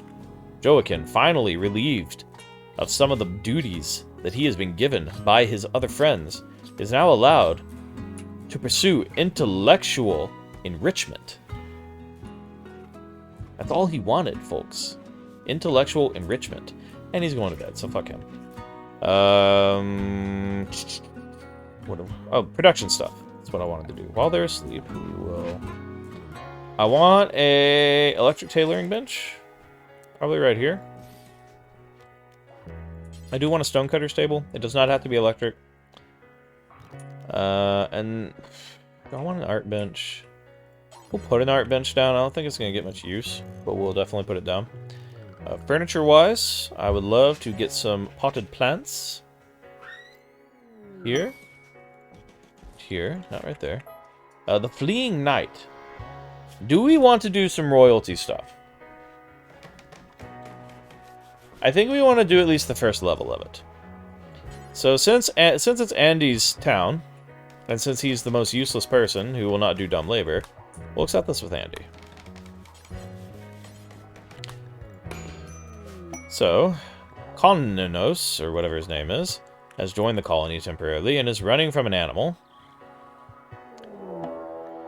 Joaquin, finally relieved of some of the duties that he has been given by his other friends, is now allowed to pursue intellectual enrichment. That's all he wanted, folks. Intellectual enrichment. And he's going to bed, so fuck him. Production stuff. That's what I wanted to do. While they're asleep, we will... I want a electric tailoring bench. Probably right here. I do want a stonecutter's table. It does not have to be electric. And I want an art bench. We'll put an art bench down. I don't think it's going to get much use, but we'll definitely put it down. Furniture-wise, I would love to get some potted plants. Here. Here, not right there. The Fleeing Knight. Do we want to do some royalty stuff? I think we want to do at least the first level of it. So since it's Andy's town, and since he's the most useless person who will not do dumb labor, we'll accept this with Andy. So, Konnanos, or whatever his name is, has joined the colony temporarily and is running from an animal.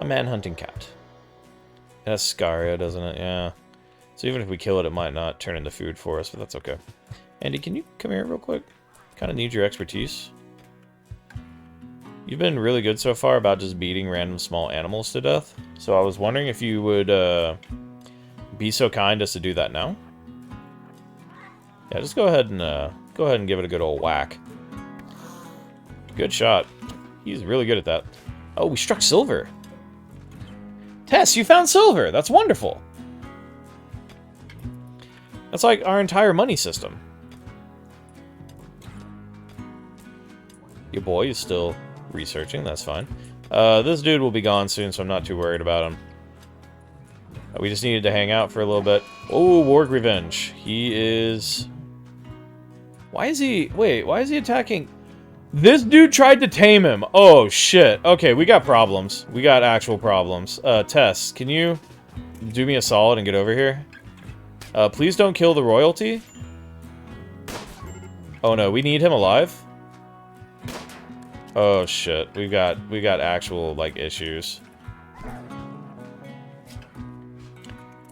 A man-hunting cat. It has Scaria, doesn't it? Yeah. So even if we kill it, it might not turn into food for us, but that's okay. Andy, can you come here real quick? Kind of need your expertise. You've been really good so far about just beating random small animals to death. So I was wondering if you would be so kind as to do that now. Yeah, just go ahead and give it a good old whack. Good shot. He's really good at that. Oh, we struck silver. Tess, you found silver. That's wonderful. That's like our entire money system. Your boy is still researching. That's fine. This dude will be gone soon, so I'm not too worried about him. We just needed to hang out for a little bit. Oh, Warg Revenge. He is... Why is he... Wait, why is he attacking... This dude tried to tame him. Oh, shit. Okay, we got problems. We got actual problems. Tess, can you do me a solid and get over here? Please don't kill the royalty. Oh, no. We need him alive? Oh, shit. We got actual, like, issues.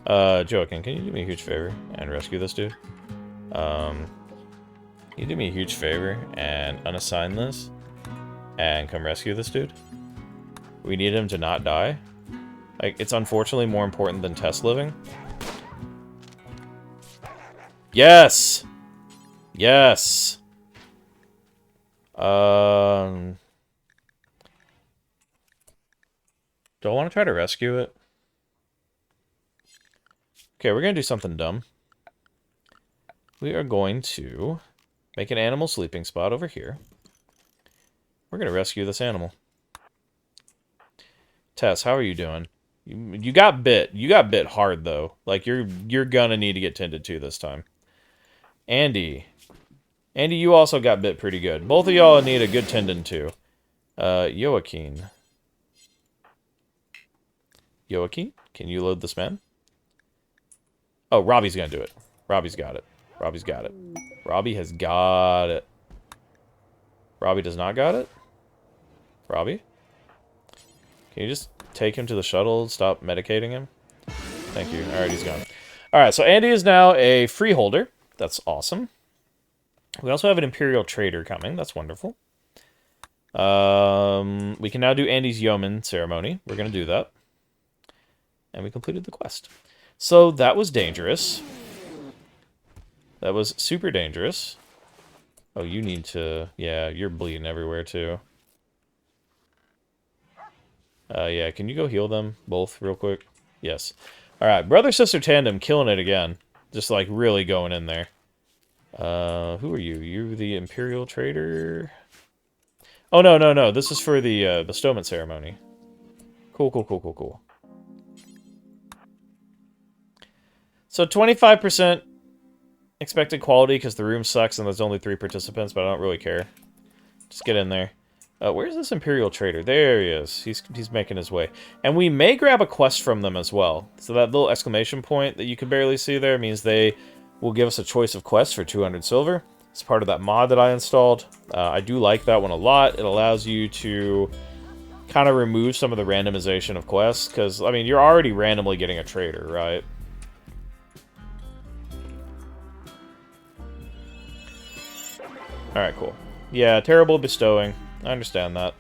Joaquin, can you do me a huge favor and rescue this dude? Can you do me a huge favor and unassign this? And come rescue this dude? We need him to not die. Like, it's unfortunately more important than Tess living. Yes! Yes! Do I want to try to rescue it? Okay, we're going to do something dumb. We are going to make an animal sleeping spot over here. We're going to rescue this animal. Tess, how are you doing? You got bit. You got bit hard, though. Like, you're going to need to get tended to this time. Andy. Andy, you also got bit pretty good. Both of y'all need a good tendon to. Joaquin. Joaquin, can you load this man? Oh, Robbie's going to do it. Robbie's got it. Robbie's got it. Robbie has got it. Robbie does not got it? Robbie? Can you just take him to the shuttle, stop medicating him? Thank you. Alright, he's gone. Alright, so Andy is now a freeholder. That's awesome. We also have an Imperial Trader coming. That's wonderful. We can now do Andy's Yeoman ceremony. We're going to do that. And we completed the quest. So that was dangerous. That was super dangerous. Oh, you need to... Yeah, you're bleeding everywhere, too. Yeah, can you go heal them both real quick? Yes. Alright, brother-sister tandem killing it again. Just, like, really going in there. Who are you? You're the Imperial Trader? Oh, no, no, no. This is for the bestowment ceremony. Cool, cool, cool, cool, cool. So 25% expected quality because the room sucks and there's only 3 participants, but I don't really care. Just get in there. Where's this Imperial Trader? There he is. He's making his way. And we may grab a quest from them as well. So that little exclamation point that you can barely see there means they will give us a choice of quests for 200 silver. It's part of that mod that I installed. I do like that one a lot. It allows you to kind of remove some of the randomization of quests. Because, I mean, you're already randomly getting a trader, right? Alright, cool. Yeah, terrible bestowing. I understand that.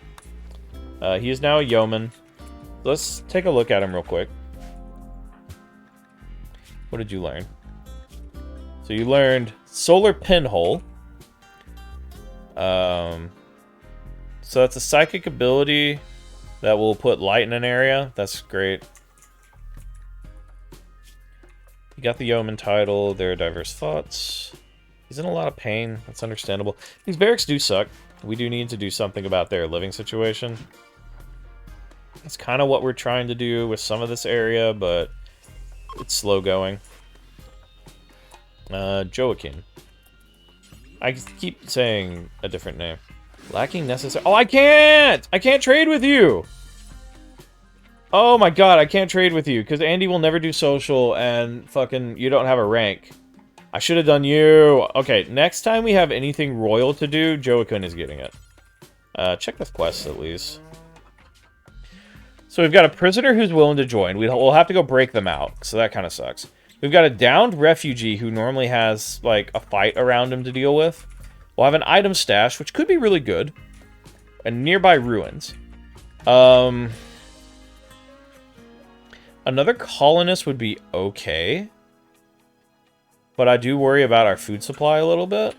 He is now a yeoman. Let's take a look at him real quick. What did you learn? So you learned Solar Pinhole. So that's a psychic ability that will put light in an area. That's great. You got the yeoman title. There are diverse thoughts. He's in a lot of pain. That's understandable. These barracks do suck. We do need to do something about their living situation. That's kind of what we're trying to do with some of this area, but it's slow going. Joaquin. I keep saying a different name. Lacking necessary... Oh, I can't! I can't trade with you! Oh my god, I can't trade with you, because Andy will never do social, and fucking you don't have a rank. I should have done you. Okay, next time we have anything royal to do, Joaquin is getting it. Check the quests, at least. So we've got a prisoner who's willing to join. We'll have to go break them out, so that kind of sucks. We've got a downed refugee who normally has, like, a fight around him to deal with. We'll have an item stash, which could be really good. And nearby ruins. Another colonist would be okay. but I do worry about our food supply a little bit.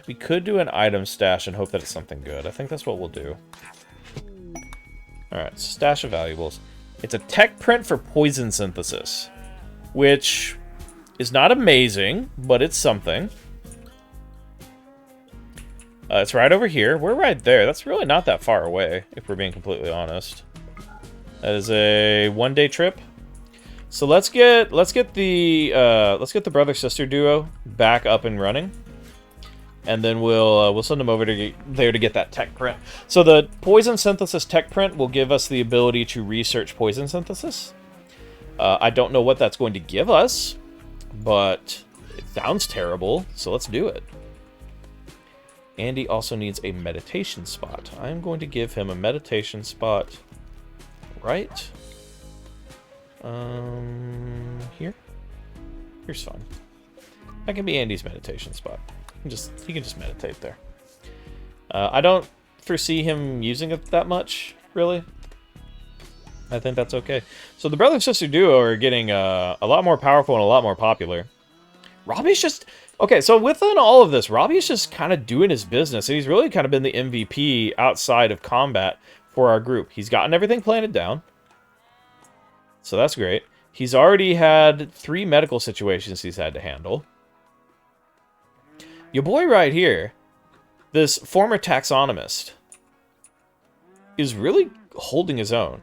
We could do an item stash and hope that it's something good. I think that's what we'll do. Alright, stash of valuables. It's a tech print for poison synthesis, which is not amazing, but it's something. It's right over here. We're right there. That's really not that far away, if we're being completely honest. That is a one-day trip. So let's get the brother-sister duo back up and running, and then we'll send them over to there to get that tech print. So the poison synthesis tech print will give us the ability to research poison synthesis. I don't know what that's going to give us, but it sounds terrible. So let's do it. Andy also needs a meditation spot. I'm going to give him a meditation spot. Right? Here? Here's fine. That can be Andy's meditation spot. He can just meditate there. I don't foresee him using it that much, really. I think that's okay. So the brother and sister duo are getting a lot more powerful and a lot more popular. Robbie's just... Okay, so within all of this, Robbie's just kind of doing his business, and he's really kind of been the MVP outside of combat for our group. He's gotten everything planted down, so that's great. He's already had 3 medical situations he's had to handle. Your boy right here, this former taxonomist, is really holding his own.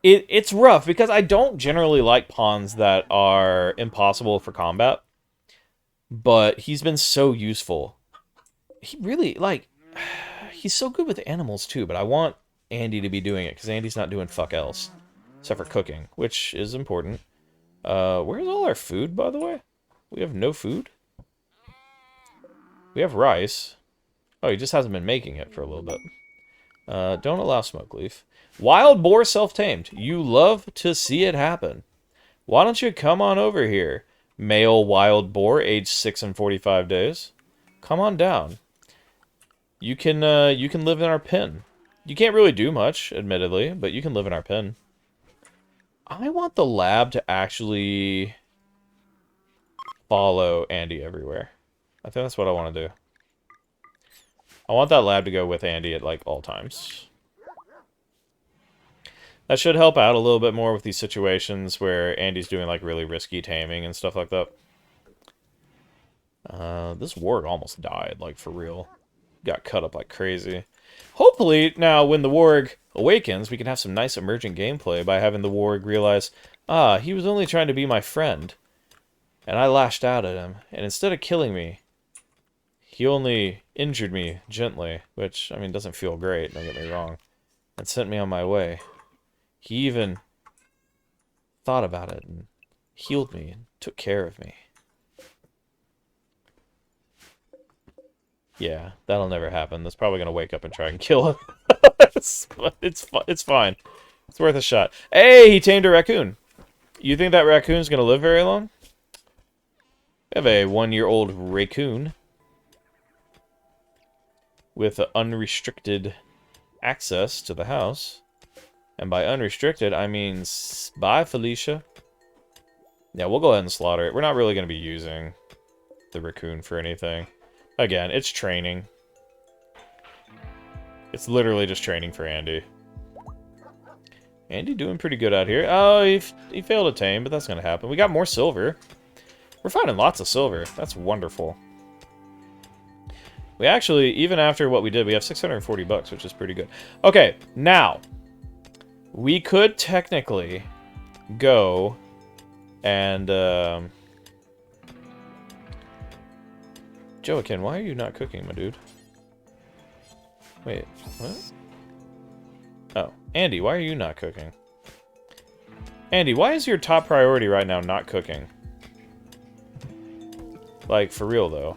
It's rough, because I don't generally like pawns that are impossible for combat. But he's been so useful. He really, like, he's so good with animals too, but I want Andy to be doing it, because Andy's not doing fuck else. Except for cooking, which is important. Where's all our food, by the way? We have no food? We have rice. Oh, he just hasn't been making it for a little bit. Don't allow smoke leaf. Wild boar self-tamed. You love to see it happen. Why don't you come on over here? Male wild boar, age 6 and 45 days. Come on down. You can live in our pen. You can't really do much, admittedly, but you can live in our pen. I want the lab to actually follow Andy everywhere. I think that's what I want to do. I want that lab to go with Andy at, like, all times. That should help out a little bit more with these situations where Andy's doing, like, really risky taming and stuff like that. This warg almost died, like, for real. Got cut up like crazy. Hopefully, now, when the warg awakens, we can have some nice emergent gameplay by having the warg realize, he was only trying to be my friend. And I lashed out at him, and instead of killing me, he only injured me gently, which, I mean, doesn't feel great, don't get me wrong, and sent me on my way. He even thought about it and healed me and took care of me. Yeah, that'll never happen. That's probably going to wake up and try and kill him. it's fine. It's worth a shot. Hey, he tamed a raccoon. You think that raccoon's going to live very long? We have a 1-year-old raccoon with unrestricted access to the house. And by unrestricted, I mean bye, Felicia. Yeah, we'll go ahead and slaughter it. We're not really going to be using the raccoon for anything. Again, it's training. It's literally just training for Andy. Andy doing pretty good out here. Oh, he failed to tame, but that's going to happen. We got more silver. We're finding lots of silver. That's wonderful. We actually, even after what we did, we have 640 bucks, which is pretty good. Okay, now... we could technically go and, Joaquin, why are you not cooking, my dude? Wait, what? Oh, Andy, why are you not cooking? Andy, why is your top priority right now not cooking? Like, for real, though.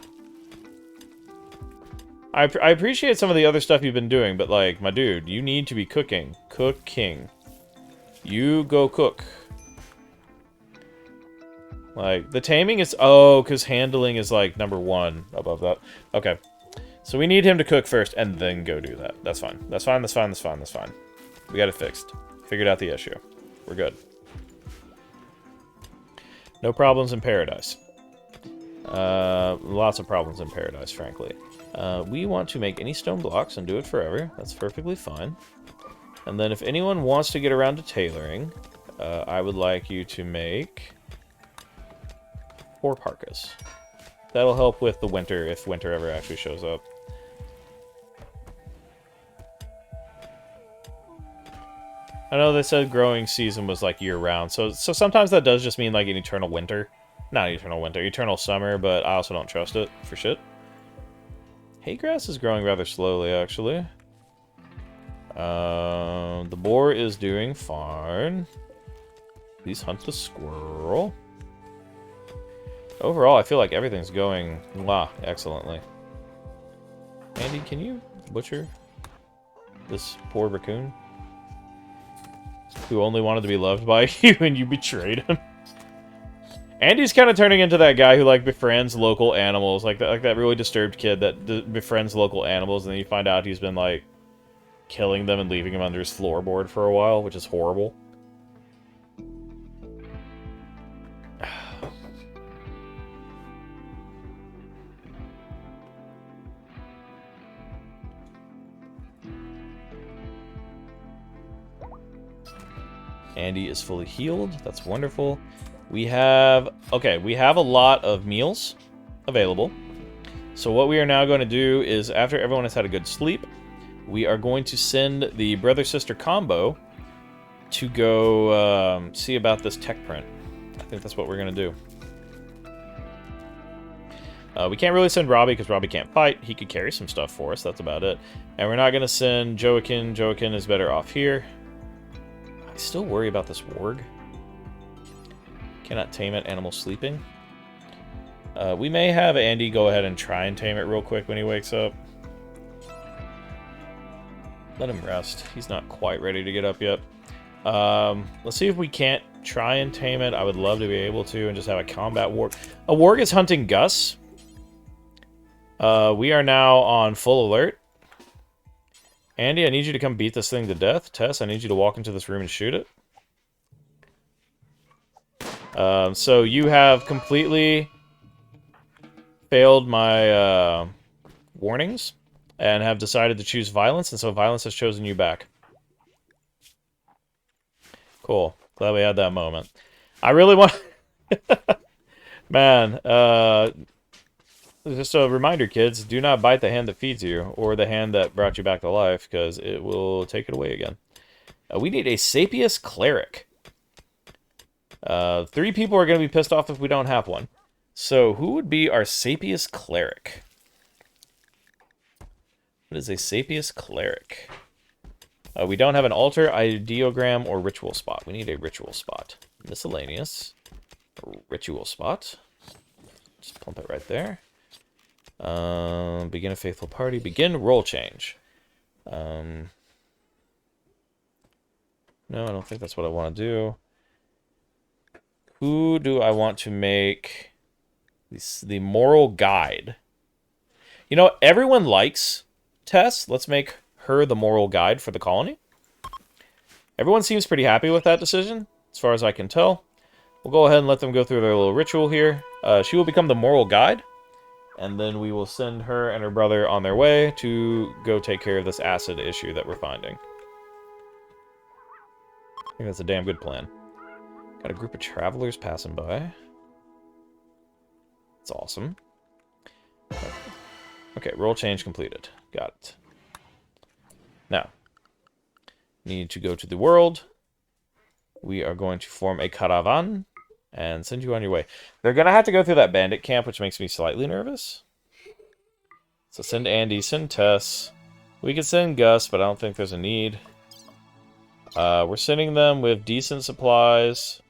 I appreciate some of the other stuff you've been doing, but, like, my dude, you need to be cooking. Cooking. You go cook. Like, the taming is... oh, because handling is, like, #1 above that. Okay. So we need him to cook first, and then go do that. That's fine. That's fine, that's fine, that's fine, that's fine. We got it fixed. Figured out the issue. We're good. No problems in paradise. Lots of problems in Paradise, frankly. We want to make any stone blocks and do it forever. That's perfectly fine. And then if anyone wants to get around to tailoring, I would like you to make 4 parkas. That'll help with the winter, if winter ever actually shows up. I know they said growing season was like year-round, so sometimes that does just mean like an eternal winter. Not eternal winter, eternal summer, but I also don't trust it for shit. Hay grass is growing rather slowly, actually. The boar is doing fine. Please hunt the squirrel. Overall, I feel like everything's going excellently. Andy, can you butcher this poor raccoon? Who only wanted to be loved by you and you betrayed him. Andy's kind of turning into that guy who, like, befriends local animals. Like that really disturbed kid that befriends local animals, and then you find out he's been, like, killing them and leaving them under his floorboard for a while, which is horrible. Andy is fully healed. That's wonderful. We have a lot of meals available. So what we are now going to do is, after everyone has had a good sleep, we are going to send the brother-sister combo to go see about this tech print. I think that's what we're going to do. We can't really send Robbie because Robbie can't fight. He could carry some stuff for us. That's about it. And we're not going to send Joaquin. Joaquin is better off here. I still worry about this warg. Cannot tame it. Animal sleeping. We may have Andy go ahead and try and tame it real quick when he wakes up. Let him rest. He's not quite ready to get up yet. Let's see if we can't try and tame it. I would love to be able to and just have a combat warg. A warg is hunting Gus. We are now on full alert. Andy, I need you to come beat this thing to death. Tess, I need you to walk into this room and shoot it. So you have completely failed my warnings and have decided to choose violence, and so violence has chosen you back. Cool. Glad we had that moment. I really want... Man, just a reminder, kids, do not bite the hand that feeds you, or the hand that brought you back to life, because it will take it away again. We need a Sapious Cleric. 3 people are going to be pissed off if we don't have one. So, who would be our Sapious Cleric? What is a Sapious Cleric? We don't have an altar, ideogram, or ritual spot. We need a ritual spot. Miscellaneous. Ritual spot. Just plump it right there. Begin a faithful party. Begin role change. No, I don't think that's what I want to do. Who do I want to make the moral guide? You know, everyone likes Tess. Let's make her the moral guide for the colony. Everyone seems pretty happy with that decision, as far as I can tell. We'll go ahead and let them go through their little ritual here. She will become the moral guide, and then we will send her and her brother on their way to go take care of this acid issue that we're finding. I think that's a damn good plan. Got a group of travelers passing by. That's awesome. Okay, role change completed. Got it. Now, need to go to the world. We are going to form a caravan and send you on your way. They're going to have to go through that bandit camp, which makes me slightly nervous. So send Andy, send Tess. We could send Gus, but I don't think there's a need. We're sending them with decent supplies.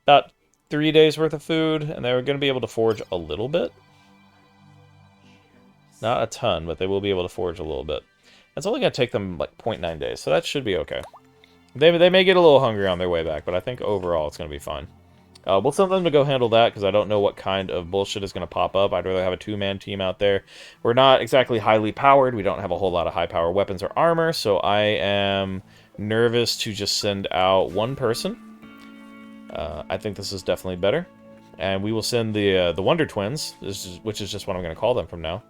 About 3 days worth of food, and they're going to be able to forage a little bit. Not a ton, but they will be able to forage a little bit. It's only going to take them like 0.9 days, so that should be okay. They may get a little hungry on their way back, but I think overall it's going to be fine. We'll send them to go handle that, because I don't know what kind of bullshit is going to pop up. I'd rather have a 2-man team out there. We're not exactly highly powered. We don't have a whole lot of high-power weapons or armor, so I am nervous to just send out one person. I think this is definitely better. And we will send the Wonder Twins, which is just what I'm going to call them from now.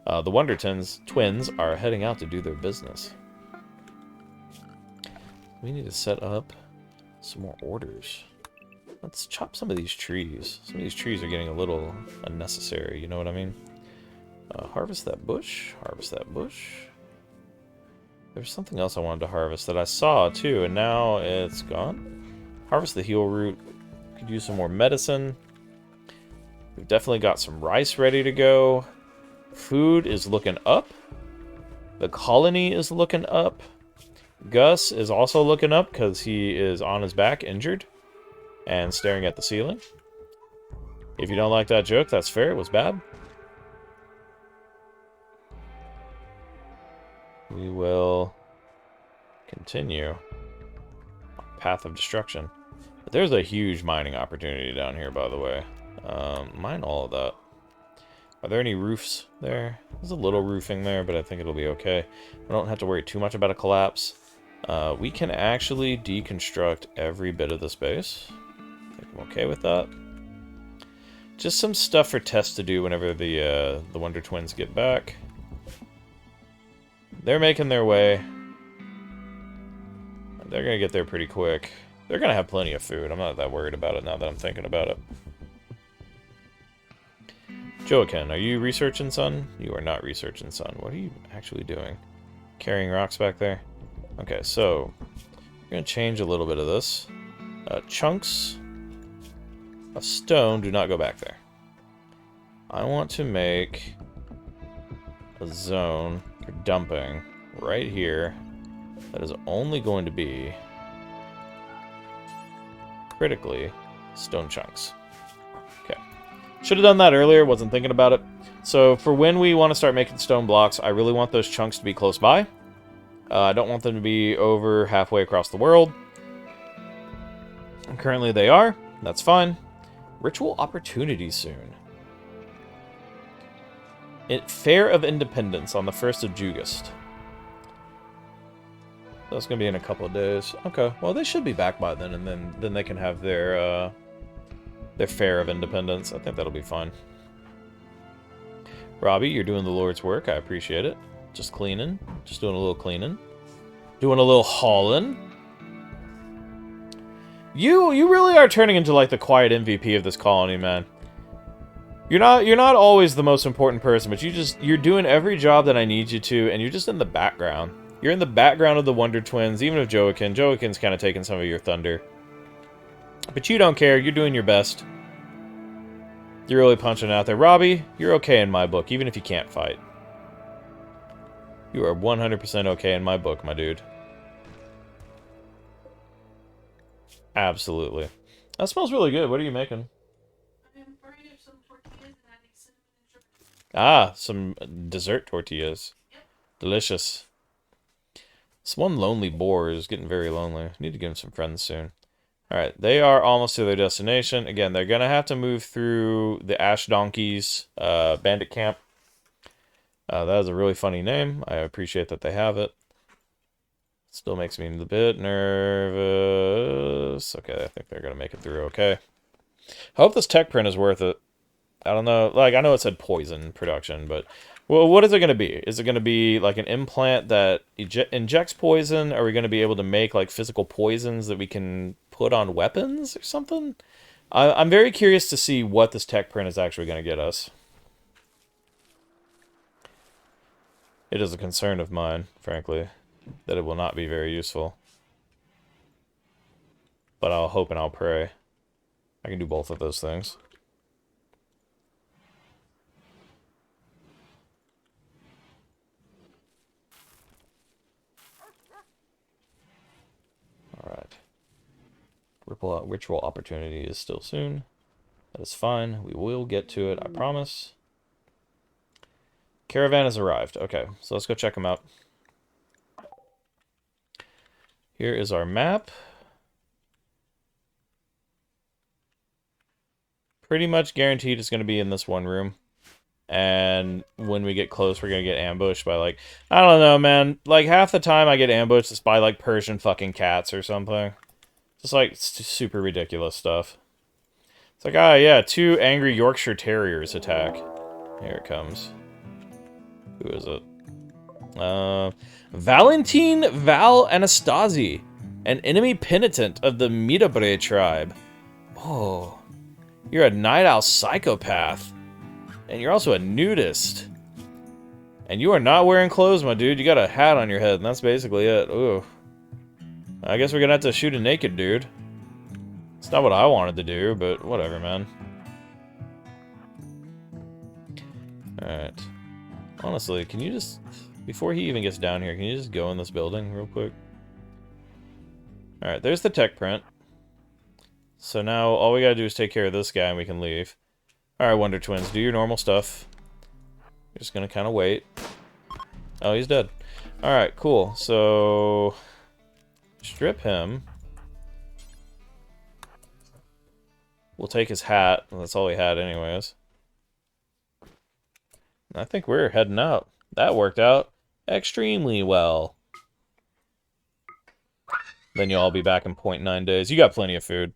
The Wonder Twins are heading out to do their business. We need to set up some more orders. Let's chop some of these trees. Some of these trees are getting a little unnecessary, you know what I mean? Harvest that bush. Harvest that bush. There's something else I wanted to harvest that I saw, too, and now it's gone. Harvest the heal root. Could use some more medicine. We've definitely got some rice ready to go. Food is looking up. The colony is looking up. Gus is also looking up because he is on his back, injured, and staring at the ceiling. If you don't like that joke, that's fair. It was bad. We will continue on path of destruction. But there's a huge mining opportunity down here, by the way. Mine all of that. Are there any roofs there? There's a little roofing there, but I think it'll be okay. We don't have to worry too much about a collapse. We can actually deconstruct every bit of the space. I think I'm okay with that. Just some stuff for Tess to do whenever the Wonder Twins get back. They're making their way. They're going to get there pretty quick. They're going to have plenty of food. I'm not that worried about it now that I'm thinking about it. Joaquin, are you researching, son? You are not researching, son. What are you actually doing? Carrying rocks back there? Okay, so we're going to change a little bit of this. Chunks of stone do not go back there. I want to make a zone for dumping right here that is only going to be critically stone chunks. Okay. Should have done that earlier, wasn't thinking about it. So for when we want to start making stone blocks, I really want those chunks to be close by. I don't want them to be over halfway across the world. And currently they are. That's fine. Ritual opportunity soon. Fair of Independence on the 1st of August. That's going to be in a couple of days. Okay, well they should be back by then, and then they can have their Fair of Independence. I think that'll be fine. Robbie, you're doing the Lord's work. I appreciate it. Just cleaning. Just doing a little cleaning. Doing a little hauling. You really are turning into like the quiet MVP of this colony, man. You're not always the most important person, but you're doing every job that I need you to, and you're just in the background. You're in the background of the Wonder Twins, even of Joaquin's kind of taking some of your thunder. But you don't care. You're doing your best. You're really punching out there. Robbie, you're okay in my book, even if you can't fight. You are 100% okay in my book, my dude. Absolutely. That smells really good. What are you making? I'm frying up some tortillas and adding cinnamon and sugar. Ah, some dessert tortillas. Yep. Delicious. This one lonely boar is getting very lonely. I need to give him some friends soon. Alright, they are almost to their destination. Again, they're going to have to move through the Ash Donkeys bandit camp. That is a really funny name. I appreciate that they have it. Still makes me a bit nervous. Okay, I think they're going to make it through okay. I hope this tech print is worth it. I don't know. Like, I know it said poison production, but... Well, what is it going to be? Is it going to be like an implant that injects poison? Are we going to be able to make like physical poisons that we can put on weapons or something? I'm very curious to see what this tech print is actually going to get us. It is a concern of mine, frankly, that it will not be very useful. But I'll hope and I'll pray. I can do both of those things. Alright. Ritual opportunity is still soon. That is fine. We will get to it, I promise. Caravan has arrived. Okay, so let's go check them out. Here is our map. Pretty much guaranteed it's going to be in this one room. And when we get close, we're going to get ambushed by, like... I don't know, man. Like, half the time I get ambushed is by, like, Persian fucking cats or something. Just, like, super ridiculous stuff. It's like, ah, yeah, 2 angry Yorkshire Terriers attack. Here it comes. Who is it? Valentine Val Anastasi, an enemy penitent of the Midabre tribe. Oh, you're a night owl psychopath. And you're also a nudist. And you are not wearing clothes, my dude. You got a hat on your head, and that's basically it. Ooh. I guess we're gonna have to shoot a naked dude. It's not what I wanted to do, but whatever, man. Alright. Honestly, can you just... Before he even gets down here, can you just go in this building real quick? Alright, there's the tech print. So now all we gotta do is take care of this guy and we can leave. Alright, Wonder Twins, do your normal stuff. You're just gonna kind of wait. Oh, he's dead. Alright, cool. So... strip him. We'll take his hat. That's all he had anyways. I think we're heading out. That worked out extremely well. Then you'll all be back in 0.9 days. You got plenty of food,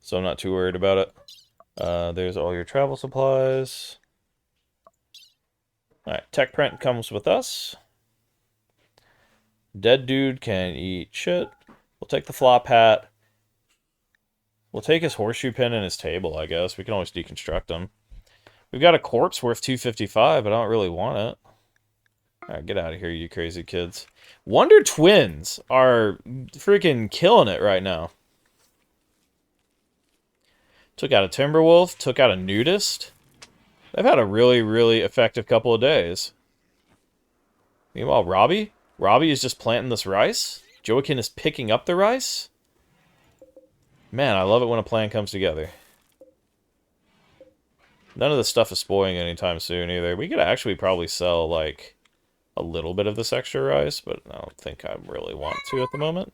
so I'm not too worried about it. There's all your travel supplies. Alright, tech print comes with us. Dead dude can eat shit. We'll take the flop hat. We'll take his horseshoe pin and his table, I guess. We can always deconstruct them. We've got a corpse worth 255, but I don't really want it. Alright, get out of here, you crazy kids. Wonder Twins are freaking killing it right now. Took out a Timberwolf, took out a Nudist. They've had a really, really effective couple of days. Meanwhile, Robbie is just planting this rice. Joaquin is picking up the rice. Man, I love it when a plan comes together. None of this stuff is spoiling anytime soon either. We could actually probably sell, like, a little bit of this extra rice, but I don't think I really want to at the moment.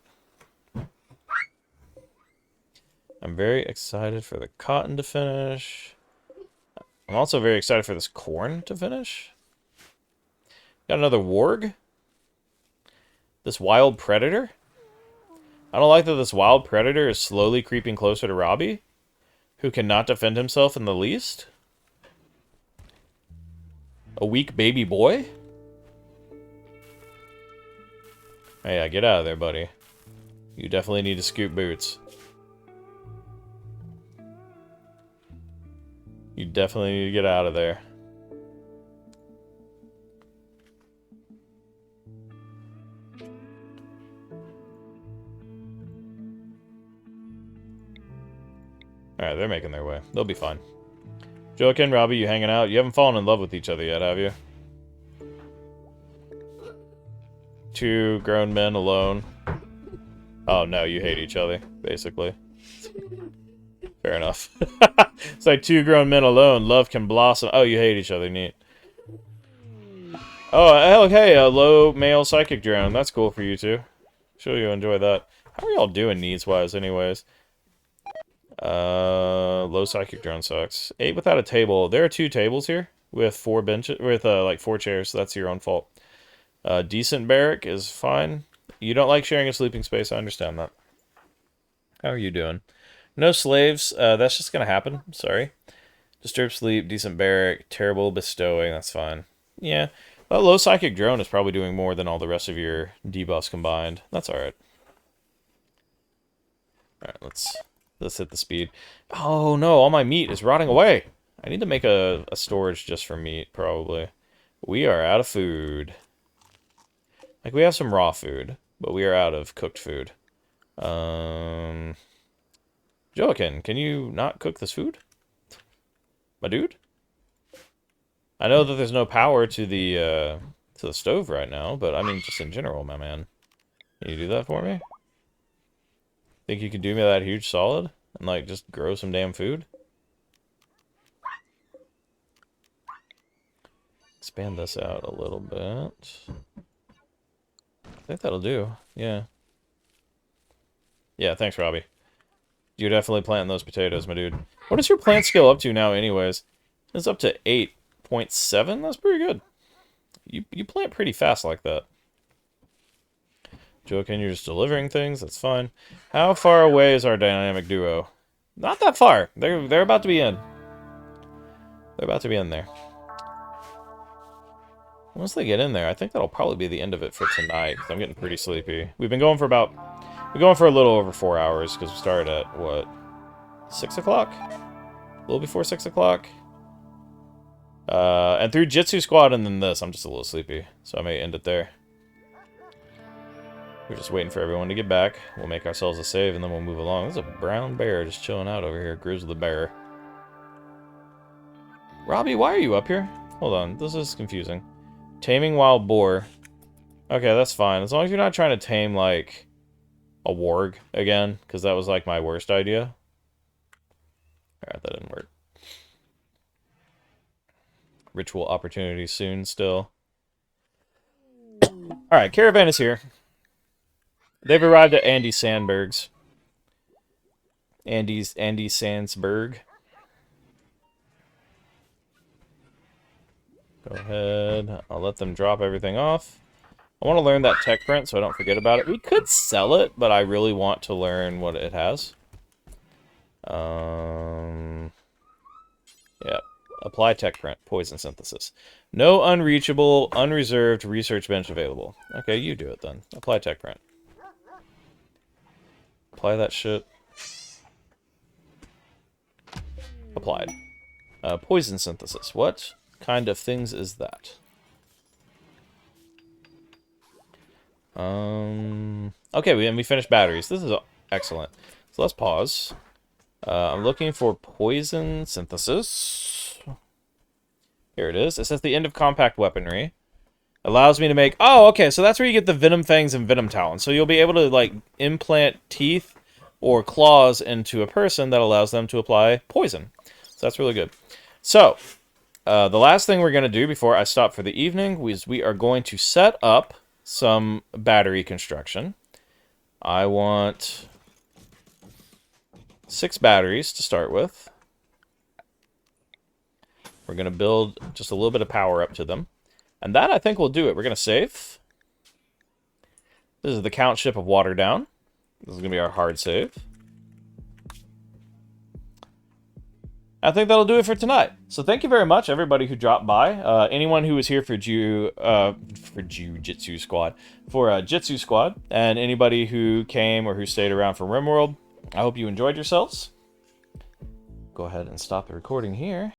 I'm very excited for the cotton to finish. I'm also very excited for this corn to finish. Got another warg. This wild predator. I don't like that this wild predator is slowly creeping closer to Robbie, who cannot defend himself in the least. A weak baby boy? Hey, yeah, get out of there, buddy. You definitely need to scoot boots. You definitely need to get out of there. Alright, they're making their way. They'll be fine. Joaquin, Robbie, you hanging out? You haven't fallen in love with each other yet, have you? 2 grown men alone. Oh no, you hate each other, basically. Fair enough. It's like 2 grown men alone. Love can blossom. Oh, you hate each other. Neat. Oh, hell, hey, a low male psychic drone. That's cool for you two. Sure you enjoy that. How are y'all doing needs-wise, anyways? Low psychic drone sucks. 8 without a table. There are 2 tables here with 4 benches, with like 4 chairs. So that's your own fault. Decent barrack is fine. You don't like sharing a sleeping space. I understand that. How are you doing? No slaves. That's just gonna happen. Sorry. Disturbed sleep. Decent barrack. Terrible bestowing. That's fine. Yeah. Well, low psychic drone is probably doing more than all the rest of your debuffs combined. That's all right. All right. Let's hit the speed. Oh no! All my meat is rotting away. I need to make a storage just for meat, probably. We are out of food. Like, we have some raw food, but we are out of cooked food. Joaquin, can you not cook this food? My dude? I know that there's no power to the stove right now, but I mean, just in general, my man. Can you do that for me? Think you could do me that huge solid? And, like, just grow some damn food? Expand this out a little bit. I think that'll do. Yeah. Yeah, thanks, Robbie. You're definitely planting those potatoes, my dude. What is your plant skill up to now, anyways? It's up to 8.7? That's pretty good. You plant pretty fast like that. Joking, you're just delivering things. That's fine. How far away is our dynamic duo? Not that far. They're about to be in. They're about to be in there. Once they get in there, I think that'll probably be the end of it for tonight, because I'm getting pretty sleepy. We've been going for about... We're going for a little over 4 hours, because we started at, what, 6 o'clock? A little before 6 o'clock? And through Jitsu Squad and then this, I'm just a little sleepy, so I may end it there. We're just waiting for everyone to get back. We'll make ourselves a save, and then we'll move along. There's a brown bear just chilling out over here. Grizzly bear. Robbie, why are you up here? Hold on, this is confusing. Taming wild boar. Okay, that's fine. As long as you're not trying to tame, like, a warg again, because that was, like, my worst idea. Alright, that didn't work. Ritual opportunity soon, still. Alright, caravan is here. They've arrived at Andy Sandberg's. Andy Sandsberg. Go ahead. I'll let them drop everything off. I want to learn that tech print so I don't forget about it. We could sell it, but I really want to learn what it has. Yeah. Apply tech print. Poison synthesis. No unreachable, unreserved research bench available. Okay, you do it then. Apply tech print. Apply that shit. Applied. Poison synthesis. What kind of things is that? Okay, we finished batteries. This is excellent. So let's pause. I'm looking for poison synthesis. Here it is. It says the end of compact weaponry. Allows me to make... Oh, okay, so that's where you get the venom fangs and venom talons. So you'll be able to, like, implant teeth or claws into a person that allows them to apply poison. So that's really good. So, the last thing we're going to do before I stop for the evening is we are going to set up some battery construction. I want 6 batteries to start with. We're going to build just a little bit of power up to them. And that, I think, will do it. We're going to save. This is the Courtship of Waterdown. This is going to be our hard save. I think that'll do it for tonight. So thank you very much, everybody who dropped by. Anyone who was here for Jitsu Squad, Jitsu Squad, and anybody who came or who stayed around for RimWorld. I hope you enjoyed yourselves. Go ahead and stop the recording here.